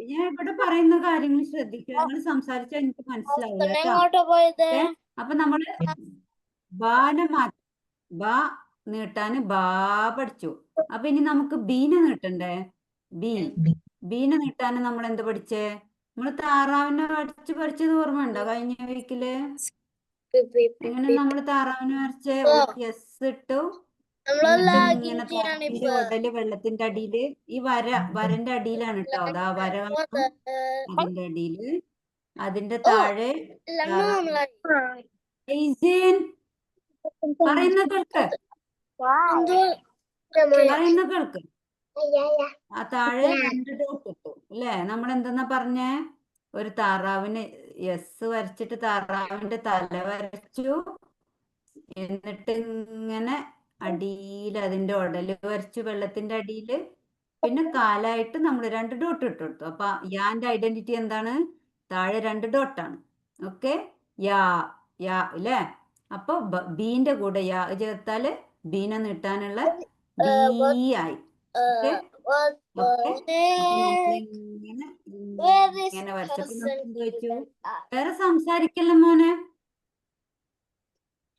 ഞാൻ ഇവിടെ പറയുന്ന കാര്യങ്ങൾ ശ്രദ്ധിക്കുക. നിങ്ങൾ സംസാരിച്ചാൽ എനിക്ക് മനസ്സിലാവില്ല കേട്ടോ. എങ്ങോട്ടാ പോയത്? അപ്പൊ നമ്മള് ബാ നീട്ടാന് ബാ പഠിച്ചു. അപ്പൊ ഇനി നമുക്ക് ബീനെ നീട്ടണ്ടേ? ബീനെ നീട്ടാന് നമ്മൾ എന്ത് പഠിച്ചേ? നമ്മള് താറാവിനെ പഠിച്ചത് ഓർമ്മയുണ്ടോ കഴിഞ്ഞ വീക്കില്? അങ്ങനെ നമ്മള് താറാവിനെ വരച്ച് എസ് ഇട്ടു. ഇങ്ങനെ താറാവിന്റെ ഉടല് വെള്ളത്തിന്റെ അടിയില്, ഈ വരന്റെ അടിയിലാണ് കേട്ടോ. അതാ വര കാണും, അതിന്റെ അടിയില്, അതിന്റെ താഴെ പറയുന്ന കേൾക്ക്, പറയുന്ന കേൾക്ക്. ആ താഴെ 2 ഡോട്ട് ഇട്ടു അല്ലേ? നമ്മൾ എന്തെന്നാ പറഞ്ഞേ? ഒരു താറാവിന് എസ് വരച്ചിട്ട് താറാവിന്റെ തല വരച്ചു. എന്നിട്ട് ഇങ്ങനെ അടിയിൽ അതിന്റെ ഉടല് വരച്ചു വെള്ളത്തിന്റെ അടിയില്. പിന്നെ കാലായിട്ട് നമ്മൾ 2 ഡോട്ട് ഇട്ട് കൊടുത്തു. അപ്പൊ യാന്റെ ഐഡന്റിറ്റി എന്താണ്? താഴെ 2 ഡോട്ടാണ്. ഓക്കെ, യാ യാ അല്ലേ? അപ്പൊ ബീന്റെ കൂടെ യാ ചേർത്താല് ബീനെ നീട്ടാനുള്ള ബീ ആയി. ഓക്കെ ഓക്കെ, അപ്പൊ നമ്മളിങ്ങനെ ഇങ്ങനെ വരച്ചപ്പോ നമ്മൾ എന്ത് വെച്ചു? വേറെ സംസാരിക്കല്ലോ മോനെ,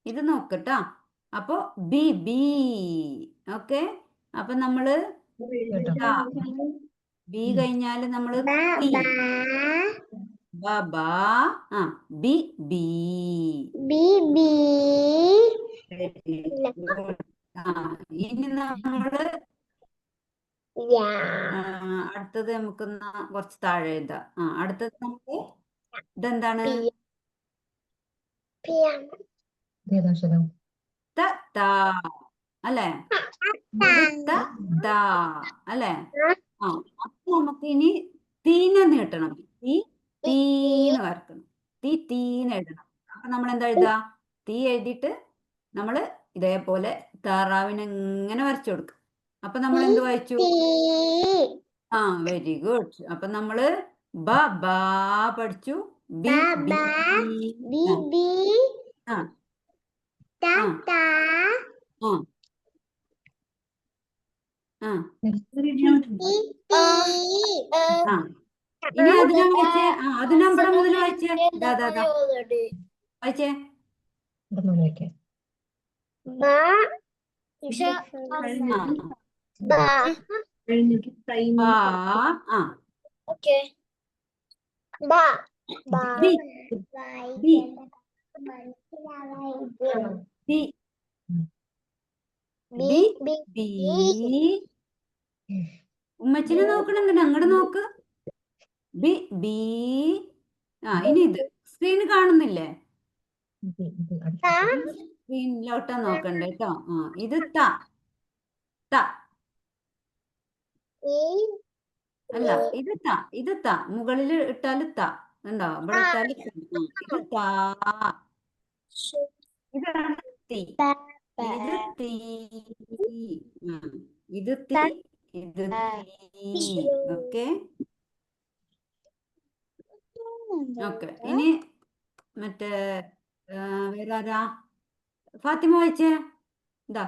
ഇത് നോക്കട്ടാ. അപ്പൊ ബി ബി. ഓക്കെ, അപ്പൊ നമ്മള് കേട്ടോ ബി കഴിഞ്ഞാല് നമ്മള് തി, ബാ ആ ബി ബി. Very good. ആ ഇനി നമ്മള് അടുത്തത് നമുക്ക് കുറച്ച് താഴെ എഴുതാം. അടുത്തത് നമുക്ക് ഇതെന്താണ്? ഏതാക്ഷരം ത താ അല്ലേ? ഇത് ത താ അല്ലേ? അപ്പൊ നമുക്ക് ഇനി തീനെ നീട്ടണം. തീന്ന് വരക്കണം. തീന്ന് എഴുതണം. അപ്പൊ നമ്മൾ എന്താ എഴുതാ? തീ എഴുതിയിട്ട് നമ്മള് ഇതേപോലെ താറാവിനെ ഇങ്ങനെ വരച്ചു കൊടുക്കും. അപ്പൊ നമ്മൾ എന്ത് വായിച്ചു? Very good. അപ്പൊ നമ്മള് ബാ പഠിച്ചു, ബി ബി ആ ഇനി അതിനാ വായിച്ചേ? അതിനമ്പടം മുതൽ വായിച്ചേ. വായിച്ചേ. വയ്ക്കാം B B B B B. ഉമ്മച്ചിനെ നോക്കണം, എന്തിനാ അങ്ങോട്ട് നോക്ക്. B B. ഇനി ഇത് സ്ക്രീൻ കാണുന്നില്ലേ? സ്ക്രീനിലോട്ടാ നോക്കണ്ടേ കേട്ടോ. ഇത് ത ത അല്ല, ഇത് ത മുകളിൽ ഇട്ടാല് ത ഉണ്ടോ? ഇവിടെ ഇട്ടാല് ഇത് താ. ഇതാണ് തീ. ഇത് തീ. ഇത് തീ. ഇത് തീ. Okay okay. ഇനി മറ്റേ വേറെ ആരാ? ഫാത്തിമ വായിച്ചേ. ഇതാ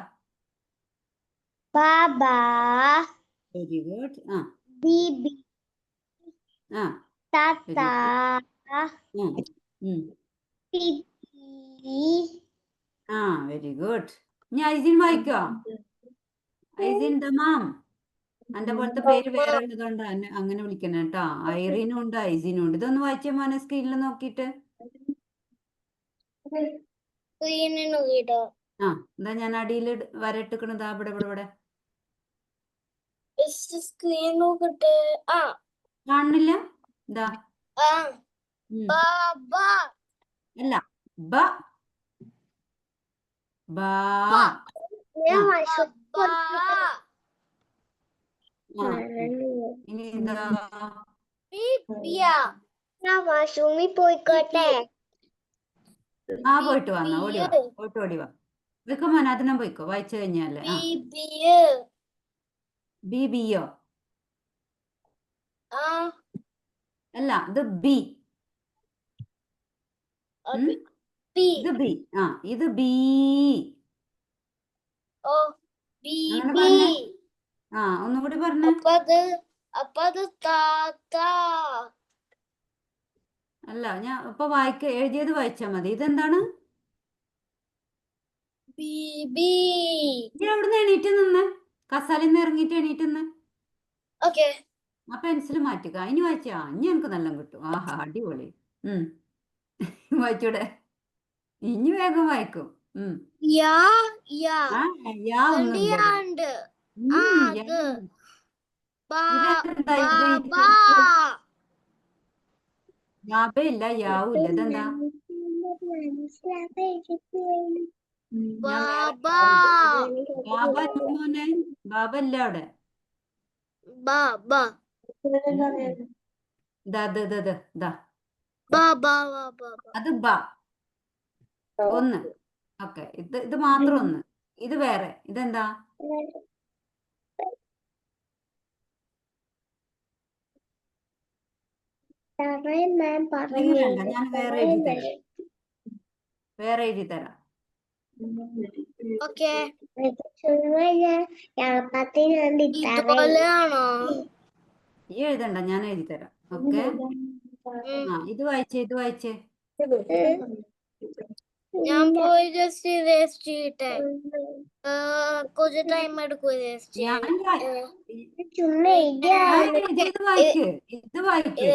വെരി ഗുഡ്. Very good. ഇനി ഐസിൻ വായിക്കോ? ഐസിൻ ദമാം. എന്റെ പോലത്തെ പേര് വേറെ ഉള്ളതുകൊണ്ട് അങ്ങനെ വിളിക്കണം കേട്ടോ. ഐറീനും ഉണ്ട്, ഐസിനും ഉണ്ട്. ഇതൊന്ന് വായിച്ചേ മോനെ, സ്ക്രീനിൽ നോക്കിയിട്ട്. എന്താ ഞാൻ അടിയിൽ വരട്ടിക്കണത്? ഇവിടെ ഇവിടെ ഇവിടെ കാണുന്നില്ല? എന്താ? അല്ല, ബ ബാ. ഇനി എന്താ? പോയിക്കോട്ടെ. പോയിട്ട് വന്നാ ഓടിവാ, പോയിട്ട് ഓടിവാ. പോയിക്കോ മോനെ, അതിനും പോയിക്കോ. വായിച്ചു കഴിഞ്ഞാല് ബി ബിയോ? അല്ല, ഇത് ബി. ഇത് ബി. ഇത് ബി. അങ്ങനെ പറഞ്ഞേ. ഒന്നുകൂടി പറഞ്ഞേ. അല്ല, ഞാൻ ഇപ്പൊ എഴുതിയത് വായിച്ചാ മതി. ഇതെന്താണ്? അവിടുന്ന് എണീറ്റ് നിന്ന്, കസാലിന്ന് ഇറങ്ങിയിട്ട് എണീറ്റ് നിന്ന് ആ പെൻസിൽ മാറ്റുക. ഇനി വായിച്ചാ ഇനി എനിക്ക് നല്ല കിട്ടും. അടിപൊളി. വായിച്ചൂടെ? ഇനി വേഗം വായിക്കും. യാബയില്ല, യാവൂല്ല. ഇതെന്താ? മോനെ ബാബല്ല അവിടെ. അത് ബ. ഒന്ന്. ഓക്കെ, ഇത് മാത്രം ഒന്ന്. ഇത് വേറെ. ഇതെന്താ? അല്ലെങ്കിൽ വേണ്ട, ഞാൻ വേറെ എഴുതി തരാം. വേറെ എഴുതി തരാം. ഓക്കെ ഇതുപോലെയാണോ? ഈ എഴുതണ്ട, ഞാൻ എഴുതി തരാം. ഓക്കെ, ആ ഇത് വായിച്ചേ, ഇത് വായിച്ചേ. ഞാൻ പോയി ജസ്റ്റ് ഇറേസ് ചെയ്യട്ടെ. കുറച്ച് ടൈം എടുക്കും ഇറേസ് ഞാൻ ചെയ്യാൻ. ഇത് വായിക്ക്, ഇത് വായിക്ക്.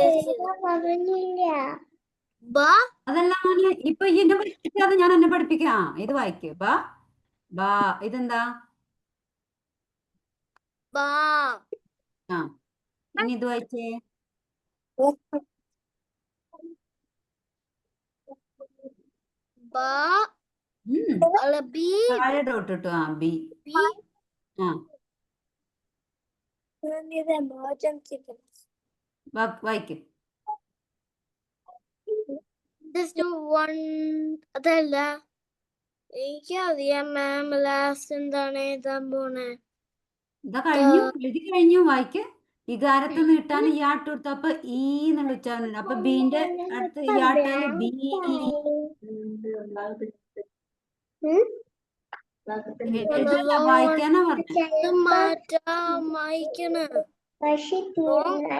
ബാ അതെല്ലാം മോനെ, ഇപ്പൊ ഈ എന്നെ പഠിപ്പിക്കാതെ ഞാൻ എന്നെ പഠിപ്പിക്കാം. ഇത് വായിക്ക്. ബാ ബാ, ഇതെന്താ? ബാ ആ, ഇനി ഇത് വായിച്ചേ. ബാ ഉം, അല്ല ബി താഴെ ഡോട്ട് ഇട്ടു. ആ ബി. ബി ആ വായിക്ക്. ജസ്റ്റ് വൺ അതല്ല എനിക്കറിയാം മാം ലാസ്റ്റ് എന്താണ് എഴുതാൻ പോണേ. ഇതാ കഴിഞ്ഞു, എഴുതി കഴിഞ്ഞു. വായിക്ക്. ഇകാരത്ത് നീട്ടാൻ ഇയാട്ട് കൊടുത്തു. അപ്പൊ ഈ എന്നുള്ള ഉച്ചാരണം. അപ്പൊ ബീന്റെ അടുത്ത് ഇയാട്ടാല് ബി. എഴുതല്ല, വായിക്കാനാ പറഞ്ഞത്. ഇത് മാറ്റാൻ വായിക്കണ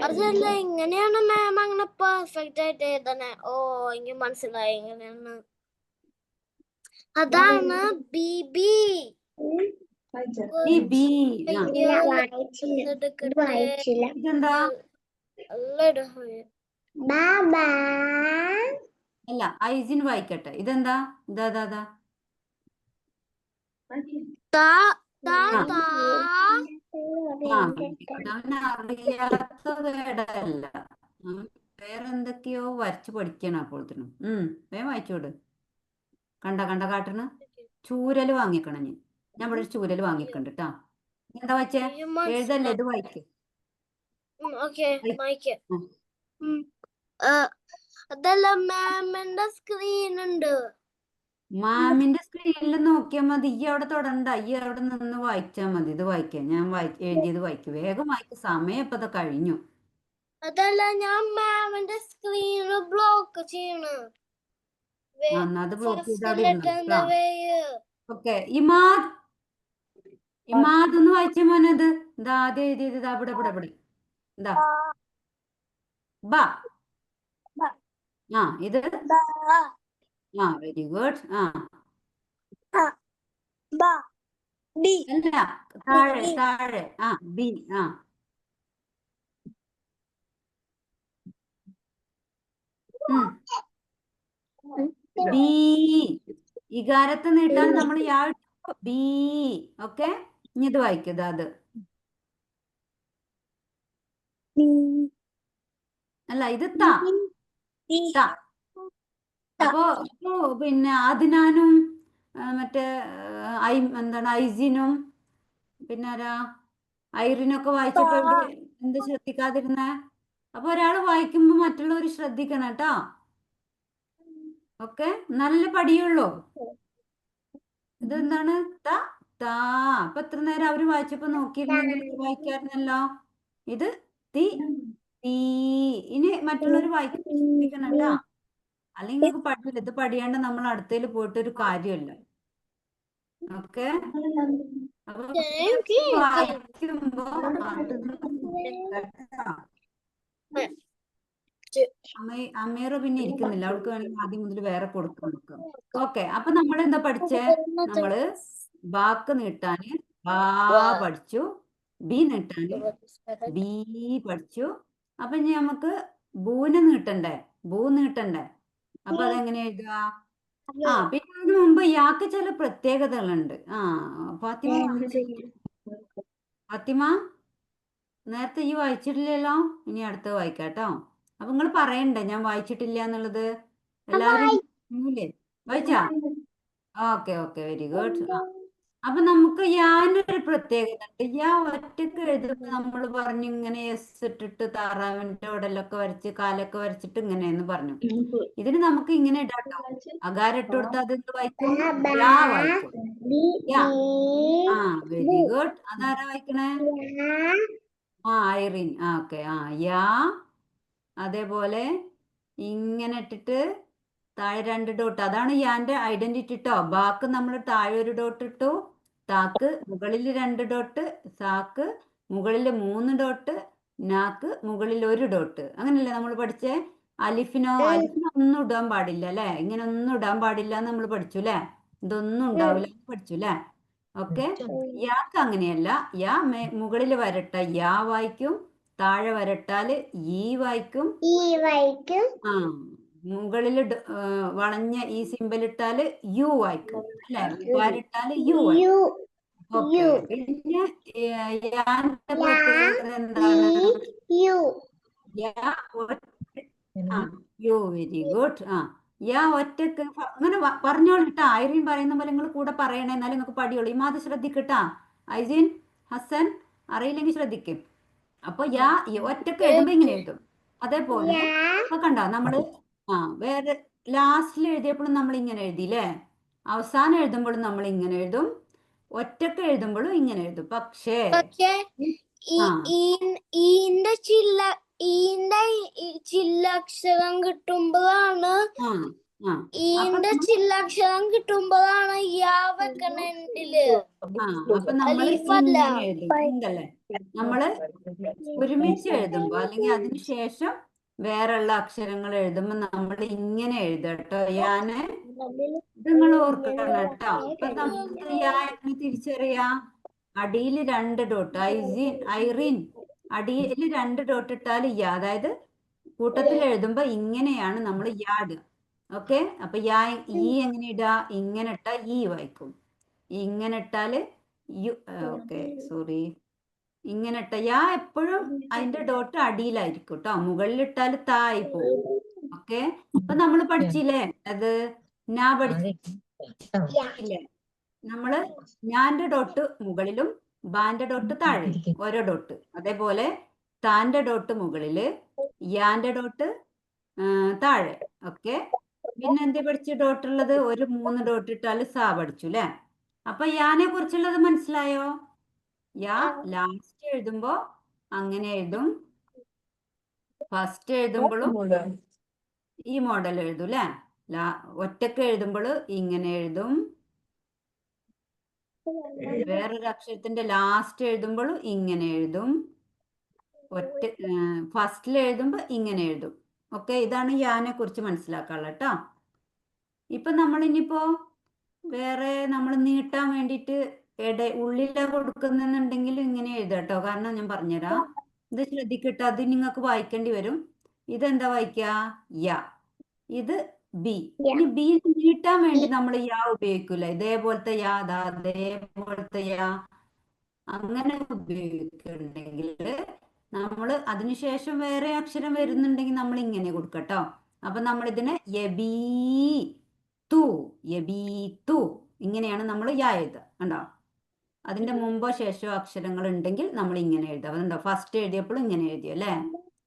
അതല്ല ഇങ്ങനെയാണ് മാം അങ്ങനെ പെർഫെക്റ്റ് ആയിട്ട് എഴുതണേ. ഓ എനിക്ക് മനസ്സിലായി എങ്ങനെയാണ്. അതാണ് ബി ബി ഈ ബി. ആ ഇതെന്താ? അല്ല, ഐസിൻ വായിക്കട്ടെ. ഇതെന്താ? ഇതാ ഇതാ ഇതാ. ആ, അവന് അറിയാത്ത വേടല്ല. വേറെ എന്തൊക്കെയോ വരച്ച് പഠിക്കണം അപ്പോഴത്തേനും. വേഗം വായിച്ചോട്. കണ്ട കാട്ടണ് ചൂരല് വാങ്ങിക്കണം. ഞാൻ ഇവിടെ ഒരു ചൂരല് വാങ്ങിക്കണ്ട് കേട്ടാ. എന്താ വായിച്ചേ? എഴുതല്ലേ, ഇത് വായിക്ക്. അതല്ല മാമിന്റെ സ്ക്രീൻ ഉണ്ട്. മാമിന്റെ സ്ക്രീനിൽ നോക്കിയാ മതി. ഈ അവിടെ തൊടണ്ട, ഈ അവിടെ നിന്ന് വായിച്ചാ മതി. ഇത് വായിക്കാം. ഞാൻ എഴുതിയത് വായിക്കും. വേഗം വായിക്കും. സമയം ഇപ്പൊ ഇത് കഴിഞ്ഞു. അതല്ല ഞാൻ മാമിന്റെ സ്ക്രീന് ബ്ലോക്ക് ചെയ്യണം. എന്നാ അത് ബ്ലോക്ക് ചെയ്ത് അവിടെ ഇരുന്നു. ഓക്കെ, ഇമാദ് ഒന്ന് വായിച്ച മോനത്. ഇതാ ആദ്യം എഴുതിയത്. ഇതാ ഇവിടെ ഇവിടെ ഇവിടെ. എന്താ? ബ. ആ ഇത്. ആ വെരി ഗുഡ്. ആ അല്ല, താഴെ. ആ ബി. ആ ബി. ഇകാരത്ത് നീട്ടാൻ നമ്മൾ ബി. ഓക്കെ, ഇനി ഇത് വായിക്കുക. അത് അല്ല, ഇത് ത. അപ്പോ പിന്നെ അതിനാനും മറ്റേ എന്താണ് ഐസിനും പിന്നെ ആരാ ഐറിനൊക്കെ വായിച്ചപ്പോ എന്ത് ശ്രദ്ധിക്കാതിരുന്നേ? അപ്പൊ ഒരാൾ വായിക്കുമ്പോ മറ്റുള്ളവർ ശ്രദ്ധിക്കണം കേട്ടോ. ഓക്കെ, നല്ല പഠിയുള്ളൂ. ഇതെന്താണ്? താ. അപ്പൊ എത്ര നേരം അവര് വായിച്ചപ്പോ നോക്കിയിരുന്നെങ്കിൽ ഇത് വായിക്കായിരുന്നല്ലോ. ഇത് തീ. ഇനി മറ്റുള്ളവർ വായിക്കുമ്പോ ശ്രദ്ധിക്കണം കേട്ടാ. അല്ലെങ്കിൽ നിങ്ങൾക്ക് പഠില്ല. ഇത് പഠിയാണ്ട് നമ്മൾ അടുത്തേൽ പോയിട്ട് ഒരു കാര്യമല്ല. ഓക്കെ, അപ്പൊ വായിക്കുമ്പോ അമീറ പിന്നെ ഇരിക്കുന്നില്ല. അവൾക്ക് വേണമെങ്കിൽ ആദ്യം മുതൽ വേറെ കൊടുക്കാം. ഓക്കെ, അപ്പൊ നമ്മൾ എന്താ പഠിച്ചേ? നമ്മള് വാക്ക് നീട്ടാന് ബാ പഠിച്ചു. ബി നീട്ടാന് ബി പഠിച്ചു. അപ്പൊ ഇനി നമുക്ക് ബൂന് നീട്ടണ്ടേ? ബൂ നീട്ടണ്ടേ? അപ്പൊ അതെങ്ങനെ എഴുതുക? ആ പിന്നെ അതിന് മുമ്പ് യാക്ക് ചില പ്രത്യേകതകളുണ്ട്. ഫാത്തിമ നേരത്തെ ഈ വായിച്ചിട്ടില്ലല്ലോ. ഇനി അടുത്തത് വായിക്കാട്ടോ. അപ്പൊ നിങ്ങൾ പറയണ്ടേ ഞാൻ വായിച്ചിട്ടില്ല എന്നുള്ളത്. എല്ലാവരും വായിച്ചാ? Okay very good. അപ്പൊ നമുക്ക് യാനൊരു പ്രത്യേകത ഉണ്ട്. യാ ഒറ്റക്ക് എഴുതുമ്പോ നമ്മൾ പറഞ്ഞു ഇങ്ങനെ എസ് ഇട്ടിട്ട് താറാവിന്റെ ഉടലൊക്കെ വരച്ച് കാലൊക്കെ വരച്ചിട്ട് ഇങ്ങനെയെന്ന് പറഞ്ഞു. ഇതിന് നമുക്ക് ഇങ്ങനെ ഇടാട്ടോ. അകാരം ഇട്ട് കൊടുത്താൽ അതെന്ത് വായിക്കും? യാ വായിക്കും. യാ. Very good. അതാരാ വായിക്കണേ? ഐറിൻ. ഓക്കെ. യാ അതേപോലെ ഇങ്ങനെ ഇട്ടിട്ട് താഴെ 2 ഡോട്ട്. അതാണ് യാന്റെ ഐഡന്റിറ്റി ട്ടോ. ബാക്ക് നമ്മൾ താഴെ ഒരു ഡോട്ട് ഇട്ടു, താക്ക് മുകളിൽ 2 ഡോട്ട്, സാക്ക് മുകളിൽ 3 ഡോട്ട്, നാക്ക് മുകളിൽ 1 ഡോട്ട്. അങ്ങനല്ലേ നമ്മൾ പഠിച്ചേ? അലിഫിനോ ഒന്നും ഇടാൻ പാടില്ല അല്ലേ? ഇങ്ങനെ ഒന്നും ഇടാൻ പാടില്ല എന്ന് നമ്മൾ പഠിച്ചു അല്ലേ? ഇതൊന്നും ഉണ്ടാവില്ല എന്ന് പഠിച്ചു അല്ലേ? ഓക്കെ. യാക്ക് അങ്ങനെയല്ല. യാ മുകളിൽ വരട്ട യാ വായിക്കും, താഴെ വരട്ടാല് ഈ വായിക്കും. ആ മുകളിൽ വളഞ്ഞ ഈ സിമ്പൽ ഇട്ടാല് യു വായിക്കും അല്ലെ? വരട്ടാല് യു വായിക്കും. ഓക്കെ. പിന്നെ യാന്റെ പ്രത്യേകത എന്താണ്? യാ യു വെരി ഗുഡ്. യാ ഒറ്റക്ക് അങ്ങനെ പറഞ്ഞോളിട്ടാ. ഐറിൻ പറയുന്ന പോലെ നിങ്ങൾ കൂടെ പറയണേ, എന്നാലും നിങ്ങൾക്ക് പഠിയുള്ളൂ. ഇമാത് ശ്രദ്ധിക്കട്ടാ. ഐസിൻ, ഹസൻ അറിയില്ലെങ്കിൽ ശ്രദ്ധിക്കും. അപ്പൊ യാ ഒറ്റക്ക് എഴുതുമ്പോ ഇങ്ങനെ എഴുതും. അതേപോലെ ഇപ്പൊ കണ്ടോ നമ്മള് വേറെ ലാസ്റ്റിൽ എഴുതിയപ്പോഴും നമ്മൾ ഇങ്ങനെ എഴുതിയില്ലേ? അവസാനം എഴുതുമ്പോഴും നമ്മൾ ഇങ്ങനെ എഴുതും, ഒറ്റക്ക് എഴുതുമ്പോഴും ഇങ്ങനെ എഴുതും. പക്ഷേ ഈന്റെ ചില്ലക്ഷരം കിട്ടുമ്പോഴാണ് യാ വെക്കണെങ്കില്. അപ്പൊ നമ്മൾ ഇങ്ങനെ എഴുതും. ഉണ്ടല്ലേ? നമ്മള് ഒരുമിച്ച് എഴുതുമ്പോ അല്ലെങ്കിൽ അതിനുശേഷം വേറെയുള്ള അക്ഷരങ്ങൾ എഴുതുമ്പോ നമ്മൾ ഇങ്ങനെ എഴുതട്ടോ. യാന് നിങ്ങൾ ഓർക്കണം കേട്ടോ. അപ്പൊ നമുക്ക് യാ എങ്ങനെ തിരിച്ചറിയാ? അടിയിൽ 2 ഡോട്ട്. ഐറിൻ അടിയിൽ 2 ഡോട്ട് ഇട്ടാൽ യാ, അതായത് കൂട്ടത്തിൽ എഴുതുമ്പോ ഇങ്ങനെയാണ് നമ്മൾ യാ ഇടുക. ഓക്കെ. അപ്പൊ യാ ഈ എങ്ങനെ ഇടാ? ഇങ്ങനെ ഇട്ടാ ഈ വായിക്കും, ഇങ്ങനെ ഇട്ടാല് യു. Okay, sorry. ഇങ്ങനെ ഇട്ട യാ എപ്പോഴും അതിന്റെ ഡോട്ട് അടിയിലായിരിക്കും കേട്ടോ. മുകളിലിട്ടാൽ തായി പോകും. ഓക്കെ. അപ്പൊ നമ്മൾ പഠിച്ചില്ലേ അത്? ഞാ പഠിച്ചില്ലേ? നമ്മള് ഞാന്റെ ഡോട്ട് മുകളിലും ബാന്റെ ഡോട്ട് താഴെ ഓരോ ഡോട്ട്. അതേപോലെ താന്റെ ഡോട്ട് മുകളില്, യാന്റെ ഡോട്ട് താഴെ. ഓക്കെ. പിന്നെ എന്താ പഠിച്ച ഡോട്ട് ഉള്ളത്? ഒരു 3 ഡോട്ട് ഇട്ടാല് സാ പഠിച്ചു അല്ലേ? അപ്പൊ യാനെ കുറിച്ചുള്ളത് മനസ്സിലായോ? യാ ലാസ്റ്റ് എഴുതുമ്പോ അങ്ങനെ എഴുതും, ഫസ്റ്റ് എഴുതുമ്പോഴും ഈ മോഡൽ എഴുതും അല്ലേ? ഒറ്റക്ക് എഴുതുമ്പോൾ ഇങ്ങനെ എഴുതും, വേറൊരു അക്ഷരത്തിന്റെ ലാസ്റ്റ് എഴുതുമ്പോഴും ഇങ്ങനെ എഴുതും, ഫസ്റ്റിൽ എഴുതുമ്പോ ഇങ്ങനെ എഴുതും. ഓക്കെ. ഇതാണ് യാനെ കുറിച്ച് മനസ്സിലാക്കാനുള്ള കേട്ടോ. ഇപ്പൊ നമ്മൾ ഇനിയിപ്പോ വേറെ നമ്മൾ നീട്ടാൻ വേണ്ടിയിട്ട് ഉള്ളില കൊടുക്കുന്നുണ്ടെങ്കിൽ ഇങ്ങനെ എഴുതാം കേട്ടോ. കാരണം ഞാൻ പറഞ്ഞുതരാം. ഇത് ശ്രദ്ധിക്കട്ടെ, അത് നിങ്ങൾക്ക് വായിക്കേണ്ടി വരും. ഇതെന്താ വായിക്കുക? യാ. ഇത് ബി. ഇനി ബി നീട്ടാൻ വേണ്ടി നമ്മൾ യാ ഉപയോഗിക്കൂല. ഇതേപോലത്തെ യാ, അതേപോലത്തെ യാ അങ്ങനെ ഉപയോഗിക്കുന്നുണ്ടെങ്കിൽ നമ്മൾ അതിനുശേഷം വേറെ അക്ഷരം വരുന്നുണ്ടെങ്കിൽ നമ്മൾ ഇങ്ങനെ കൊടുക്കട്ടോ. അപ്പൊ നമ്മൾ ഇതിനെ യബീതു ഇങ്ങനെയാണ് നമ്മൾ യാ എഴുതുക. കണ്ടോ? അതിന്റെ മുമ്പോ ശേഷമോ അക്ഷരങ്ങൾ ഉണ്ടെങ്കിൽ നമ്മൾ ഇങ്ങനെ എഴുതുക. അതുണ്ടോ? ഫസ്റ്റ് എഴുതിയപ്പോഴും ഇങ്ങനെ എഴുതി അല്ലേ?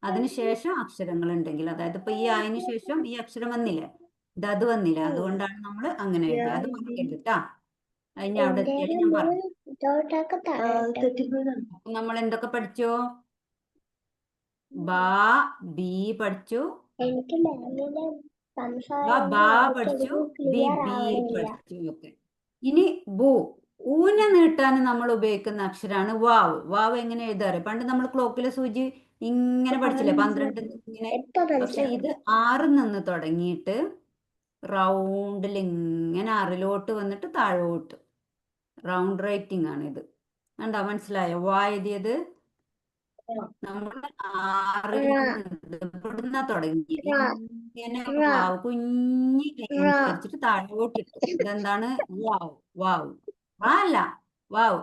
അതിനുശേഷം അക്ഷരങ്ങൾ ഉണ്ടെങ്കിൽ, അതായത് ഇപ്പൊ ഈ ആയതിനു ശേഷം ഈ അക്ഷരം വന്നില്ലേ, അത് വന്നില്ല, അതുകൊണ്ടാണ് നമ്മൾ അങ്ങനെ എഴുതിയത്. അത് മറക്കരുത് കേട്ടാ. അതിന് അവിടെ എത്തിയാൽ ഞാൻ പറഞ്ഞു. നമ്മൾ എന്തൊക്കെ പഠിച്ചു? ബാ ബി പഠിച്ചു, ബാ പഠിച്ചു, ബി പഠിച്ചു. ഓക്കെ. ഇനി ബു. ഊനെ നീട്ടാൻ നമ്മൾ ഉപയോഗിക്കുന്ന അക്ഷരാണ് വാവ്. വാവ് എങ്ങനെ എഴുതാറ്? പണ്ട് നമ്മൾ ക്ലോക്കിലെ സൂചി ഇങ്ങനെ പഠിച്ചില്ലേ? 12 ഇങ്ങനെ. പക്ഷെ ഇത് 6 നിന്ന് തുടങ്ങിയിട്ട് റൗണ്ടിൽ ഇങ്ങനെ 6ലോട്ട് വന്നിട്ട് താഴോട്ട് റൗണ്ട് റൈറ്റിംഗ് ആണ് ഇത്. കണ്ടോ? മനസ്സിലായോ? വാ എഴുതിയത് നമ്മൾ 6 ഇവിടുന്ന തുടങ്ങി ഇങ്ങനെ വാവ് കുഞ്ഞി അനുസരിച്ചിട്ട് താഴോട്ട് ഇട്ടു. ഇതെന്താണ്? വാവ്. വാവ് അല്ല വാവ്.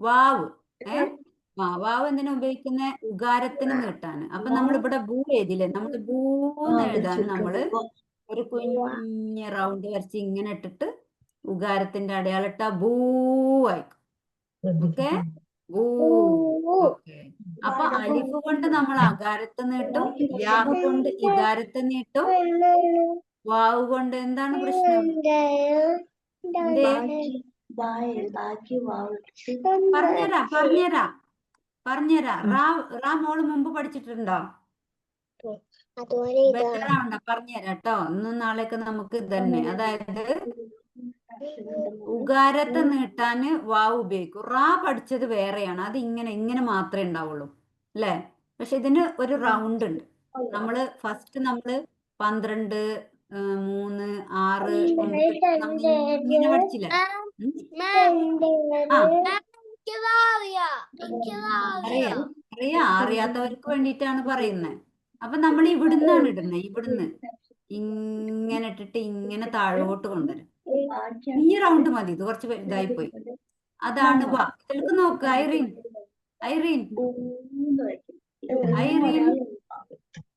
വാവ്. വാവ് എന്തിനാ ഉപയോഗിക്കുന്ന? ഉകാരത്തിന് നീട്ടാന്. അപ്പൊ നമ്മൾ ഇവിടെ ബൂ എഴുതില്ലേ? നമ്മൾ ബൂന്ന് എഴുതാൻ നമ്മള് ഒരു കുഞ്ഞ് റൗണ്ട് വരച്ച് ഇങ്ങനെ ഇട്ടിട്ട് ഉകാരത്തിന്റെ അടയാളിട്ട ബൂ ആയിക്കും. ഓക്കെ. ബൂ. ഓക്കെ. അപ്പൊ അലിഫ് കൊണ്ട് നമ്മൾ അകാരത്തെ നീട്ടും, യാ കൊണ്ട് ഇകാരത്തെ നീട്ടും, വാവ് കൊണ്ട് എന്താണ് പ്രശ്നം? പറഞ്ഞുതരാ. റാ മോള് മുമ്പ് പഠിച്ചിട്ടുണ്ടോ? അതുപോലെ ബെറ്ററാവണ്ട, പറഞ്ഞുതരാം കേട്ടോ. ഇന്നും നാളെയൊക്കെ നമുക്ക് ഇതന്നെ. അതായത് ഉകാരത്തെ നീട്ടാന് വാവ് ഉപയോഗിക്കും. റാ പഠിച്ചത് വേറെയാണ്, അത് ഇങ്ങനെ മാത്രമേ ഉണ്ടാവുള്ളൂ അല്ലേ? പക്ഷെ ഇതിന് ഒരു റൗണ്ട് ഉണ്ട്. ഫസ്റ്റ് നമ്മള് 12, 3, 6, 9 നമ്മൾ ഇങ്ങനെ പഠിച്ചില്ലേ? ആ അറിയാത്തവർക്ക് വേണ്ടിയിട്ടാണ് പറയുന്നത്. അപ്പൊ നമ്മൾ ഇവിടുന്നാണ് ഇടുന്നത്. ഇവിടുന്ന് ഇങ്ങനെ ഇട്ടിട്ട് ഇങ്ങനെ താഴോട്ട് കൊണ്ടുവരും. ഈ റൗണ്ട് മതി, ഇത് കുറച്ച് ഇതായി പോയി. അതാണ് വാ. ഇതിലേക്ക് നോക്ക് ഐറീൻ, ഐറീൻ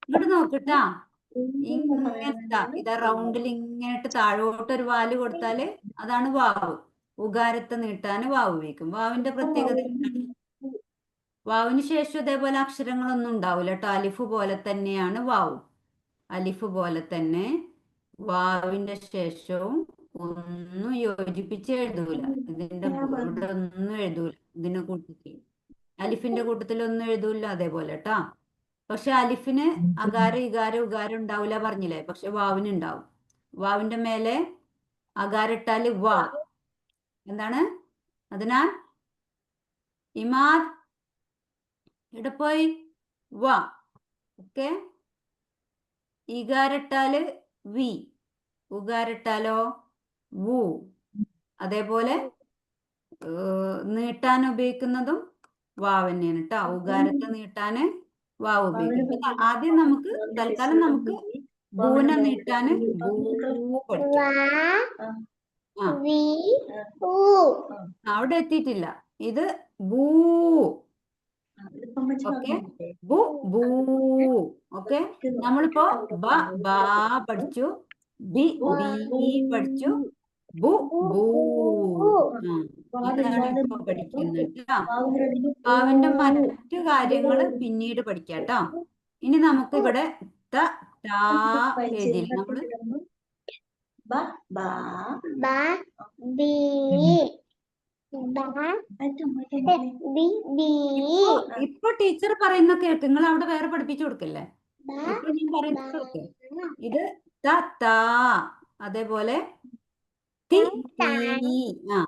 ഇങ്ങോട്ട് നോക്കിട്ടാ. ഇങ്ങനെ ഇതാ റൗണ്ടിൽ ഇങ്ങനെ താഴോട്ട് ഒരു വാല് കൊടുത്താല് അതാണ് വാവ്. ഉകാരത്തെ നീട്ടാന് വാവ് ഉപയോഗിക്കും. വാവിന്റെ പ്രത്യേകത എന്താണ്? വാവിന് ശേഷം ഇതേപോലെ അക്ഷരങ്ങളൊന്നും ഉണ്ടാവില്ല കേട്ടോ. അലിഫ് പോലെ തന്നെയാണ് വാവും. അലിഫ് പോലെ തന്നെ വാവിന്റെ ശേഷവും ഒന്നും യോജിപ്പിച്ച് എഴുതൂല. ഇതിന്റെ ഇവിടെ ഒന്നും എഴുതൂല. ഇതിന്റെ കൂട്ടത്തിൽ അലിഫിന്റെ കൂട്ടത്തിൽ ഒന്നും എഴുതൂല അതേപോലെ കേട്ടാ. പക്ഷെ അലിഫിന് അകാരം ഇകാരം ഉകാരം ഉണ്ടാവില്ല പറഞ്ഞില്ലേ? പക്ഷെ വാവിന് ഉണ്ടാവും. വാവിന്റെ മേലെ അകാരം ഇട്ടാല് വാ. എന്താണ്? അതിനാൽ ഇമാദ് ഇവിടെ പോയി വാ. ഓക്കെ. ഇകാരട്ടാല് വി, ഉകാരട്ടാലോ വു. അതേപോലെ നീട്ടാൻ ഉപയോഗിക്കുന്നതും വാവ് തന്നെയാണ് കേട്ടോ. ഉകാരത്തെ നീട്ടാന് വാവ് ഉപയോഗിക്കും. ആദ്യം നമുക്ക് തൽക്കാലം നമുക്ക് ബൂനെ നീട്ടാന് ബൂ പഠിക്കാം. അവിടെ എത്തിയിട്ടില്ല. ഇത് ബൂ. ഓക്കെ, ബു ബൂ. ഓക്കെ, നമ്മളിപ്പോ ബ ബാ പഠിച്ചു, ബി ബി പഠിച്ചു, ബു ബൂ. ഇതാണ് ഇപ്പൊ പഠിക്കുന്നത്. വാവിന്റെ മറ്റു കാര്യങ്ങൾ പിന്നീട് പഠിക്കാം കേട്ടോ. ഇനി നമുക്ക് ഇവിടെ ത ടാ പേജിൽ നമ്മള് ഇപ്പൊ ടീച്ചർ പറയുന്ന കേൾക്ക്. നിങ്ങൾ അവിടെ വേറെ പഠിപ്പിച്ചു കൊടുക്കല്ലേ? ഇപ്പൊ ഞാൻ പറയുന്ന കേൾക്ക്. ഇത് ത താ. അതേപോലെ തി തീ. ആ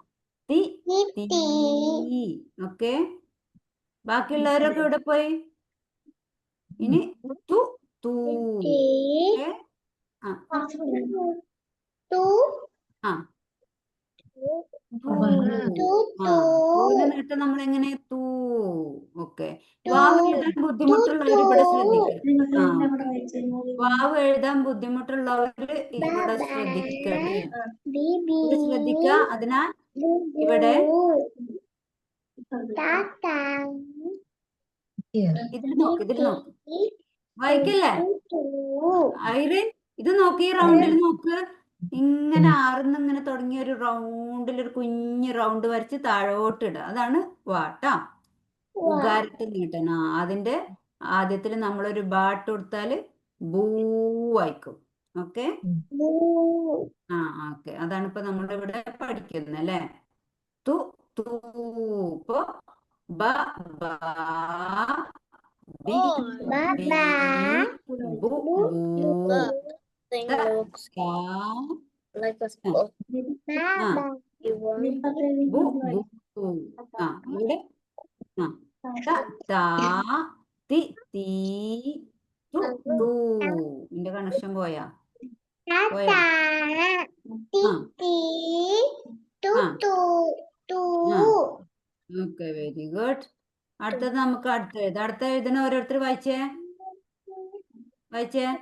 തി തീ. ഓക്കെ, ബാക്കിയുള്ളവരൊക്കെ ഇവിടെ പോയി. ഇനി തു തൂ. ആ ആ തൂവിനെ നീട്ടം നമ്മൾ എങ്ങനെ തൂ. ഓക്കെ, വാവ് എഴുതാൻ ബുദ്ധിമുട്ടുള്ളവർ ഇവിടെ ശ്രദ്ധിക്കുക. വാവ് എഴുതാൻ ബുദ്ധിമുട്ടുള്ളവര് ഇവിടെ ശ്രദ്ധിക്കട്ടെ. ഇവിടെ ശ്രദ്ധിക്കുക. അതിനാൽ ഇവിടെ ഇതിൽ നോക്ക് വായിക്കല്ലേ ഐറിൻ? ഇത് നോക്ക്, ഈ റൗണ്ടിൽ നോക്ക്. ഇങ്ങനെ ആറുന്ന് ഇങ്ങനെ തുടങ്ങിയ ഒരു റൗണ്ടിൽ ഒരു കുഞ്ഞ് റൗണ്ട് വരച്ച് താഴോട്ട് ഇടുക. അതാണ് വാട്ടാ. ഉകാരത്തെ നീട്ടണം. അതിന്റെ ആദ്യത്തിൽ നമ്മളൊരു ബാട്ട് കൊടുത്താല് ബൂ വായിക്കും. Okay, okay. അതാണ് ഇപ്പൊ നമ്മളിവിടെ പഠിക്കുന്നത് അല്ലേ? തു തൂ. ഇപ്പൊ ബ ബാ ബി ബീ ബു ബൂ. like a spoon. ബു ബു. ഇവിടെ ത താ തി തീ തു തൂ. ഇതിന്റെ കണക്ഷൻ പോയാ? Okay, very good. അടുത്തത് നമുക്ക് അടുത്ത എഴുതണ ഓരോരുത്തർ വായിച്ചേ. വായിച്ചോളി.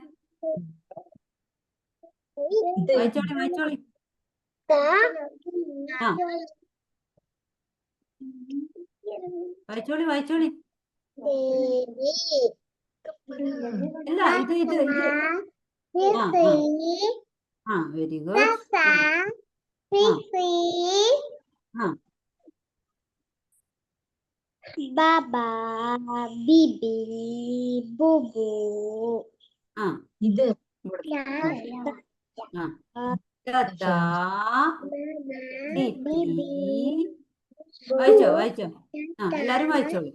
വായിച്ചോളി. അല്ല ഇത് very good. Baba, Bibi, Bubu. ഇത് വായിച്ചോ. എല്ലാരും വായിച്ചോളൂ.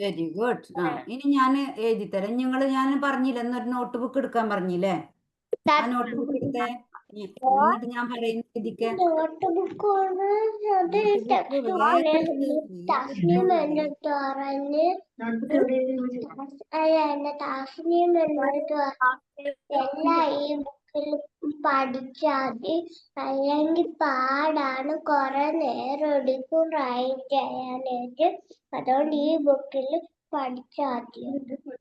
Very good. ആ ഇനി ഞാൻ എഴുതി തരാം. ഞാൻ പറഞ്ഞില്ല എന്നൊരു നോട്ട് ബുക്ക് എടുക്കാൻ പറഞ്ഞില്ലേ? ആ നോട്ട് ബുക്ക് എടുത്തേ. എന്നിട്ട് ഞാൻ പറയുന്ന എഴുതിക്കേ. നോട്ട് ബുക്കാണ് അത് ടെക്സ്റ്റ് ബുക്ക് താസ്നിയും എൻ്റെ അടുത്ത് പറഞ്ഞ് എന്റെ താസ്നിയും എൻ്റെ അടുത്ത് എല്ലാം ഈ ബുക്കിൽ പഠിച്ചാൽ അല്ലെങ്കിൽ പാടാണ് കുറെ നേരം എടുക്കും റൈറ്റ് ചെയ്യാനായിട്ട്. അതുകൊണ്ട് ഈ ബുക്കിൽ പഠിച്ചാൽ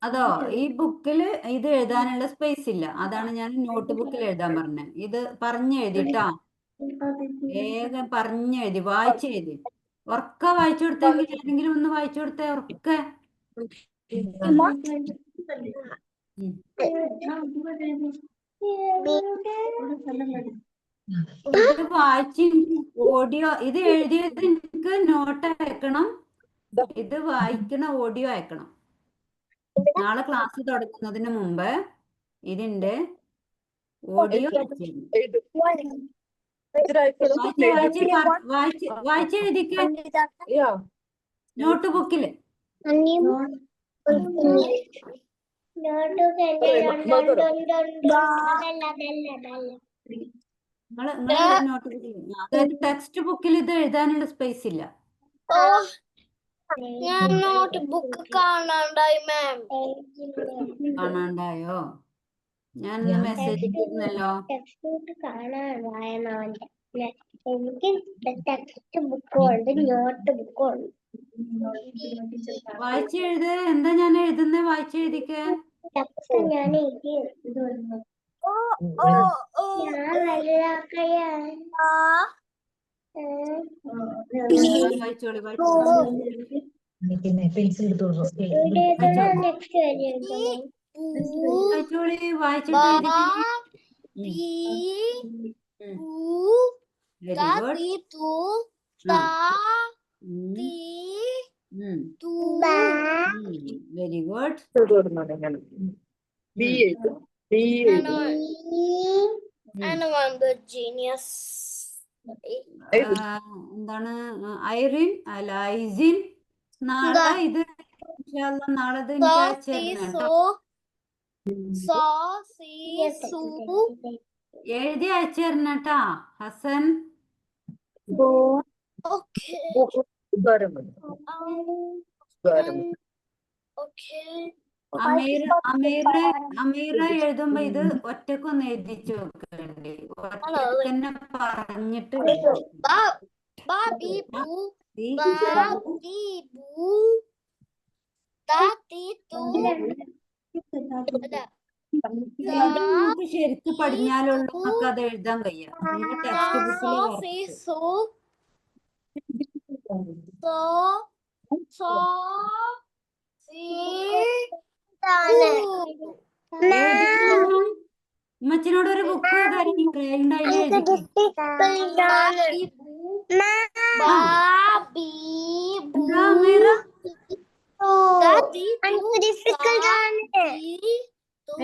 അതോ ഈ ബുക്കില് ഇത് എഴുതാനുള്ള സ്പേസ് ഇല്ല. അതാണ് ഞാൻ നോട്ട് ബുക്കിൽ എഴുതാൻ പറഞ്ഞത്. ഇത് പറഞ്ഞെഴുതിട്ടാ, വേഗം പറഞ്ഞെഴുതി വായിച്ചെഴുതി. ഉറക്ക വായിച്ചു കൊടുത്തെങ്കിൽ ഏതെങ്കിലും ഒന്ന് വായിച്ചു കൊടുത്തേ ഉറക്ക. ഇത് വായിച്ച് ഓഡിയോ, ഇത് എഴുതിയത് എനിക്ക് നോട്ട് അയക്കണം, ഇത് വായിക്കണ ഓഡിയോ അയക്കണം. നാളെ ക്ലാസ് തുടങ്ങുന്നതിന് മുമ്പ് ഇതിന്റെ ഓഡിയോ വായിച്ചെഴുതിക്ക് നോട്ട് ബുക്കില്. നോട്ട് ബുക്കിൽ, അതായത് ടെക്സ്റ്റ് ബുക്കിൽ ഇത് എഴുതാനുള്ള സ്പേസ് ഇല്ല. ഞാൻ നോട്ട് ബുക്ക് കാണാണ്ടായി മാം. കാണാണ്ടായോ? ഞാൻ മെസ്സേജ് ഇട്ടിരുന്നല്ലോ. ടെക്സ്റ്റ് ബുക്ക് കാണാണ്ടായെന്നോ? എനിക്ക് ടെക്സ്റ്റ് ബുക്കും ഉണ്ട് നോട്ട് ബുക്കും ഉണ്ട്. വായിച്ചെഴുത്. എന്താ ഞാൻ എഴുതുന്നത്? വായിച്ചെഴുതിക്ക്. ഞാൻ എഴുതി. ഞാൻ വലുതാക്കയാണ്. വായിച്ചോളി. പെൻസിൽ എടുത്തോളൂ. നെക്സ്റ്റ് വരെ വായിച്ചോളി. വായിച്ചിട്ട് വെരി ഗുഡ്. എന്താണ് ഐറിൻ അല്ല ഐസിൻ? നാളെ ഇത് നാളെ ഇത് എനിക്ക് അയച്ചു എഴുതി അയച്ചു തരണട്ടാ ഹസൻ. അമീറ എഴുതുമ്പോ ഇത് ഒറ്റക്കൊന്ന് എഴുതിച്ചു നോക്കണ്ടേ? ഒറ്റക്കന്നെ പറഞ്ഞിട്ട് നമുക്ക് ശരിക്കും പഠിഞ്ഞാലുള്ള നമുക്ക് അത് എഴുതാൻ കഴിയാം. ടെക്സ്റ്റ് ഉമ്മച്ചിനോട് ഒരു ബുക്ക്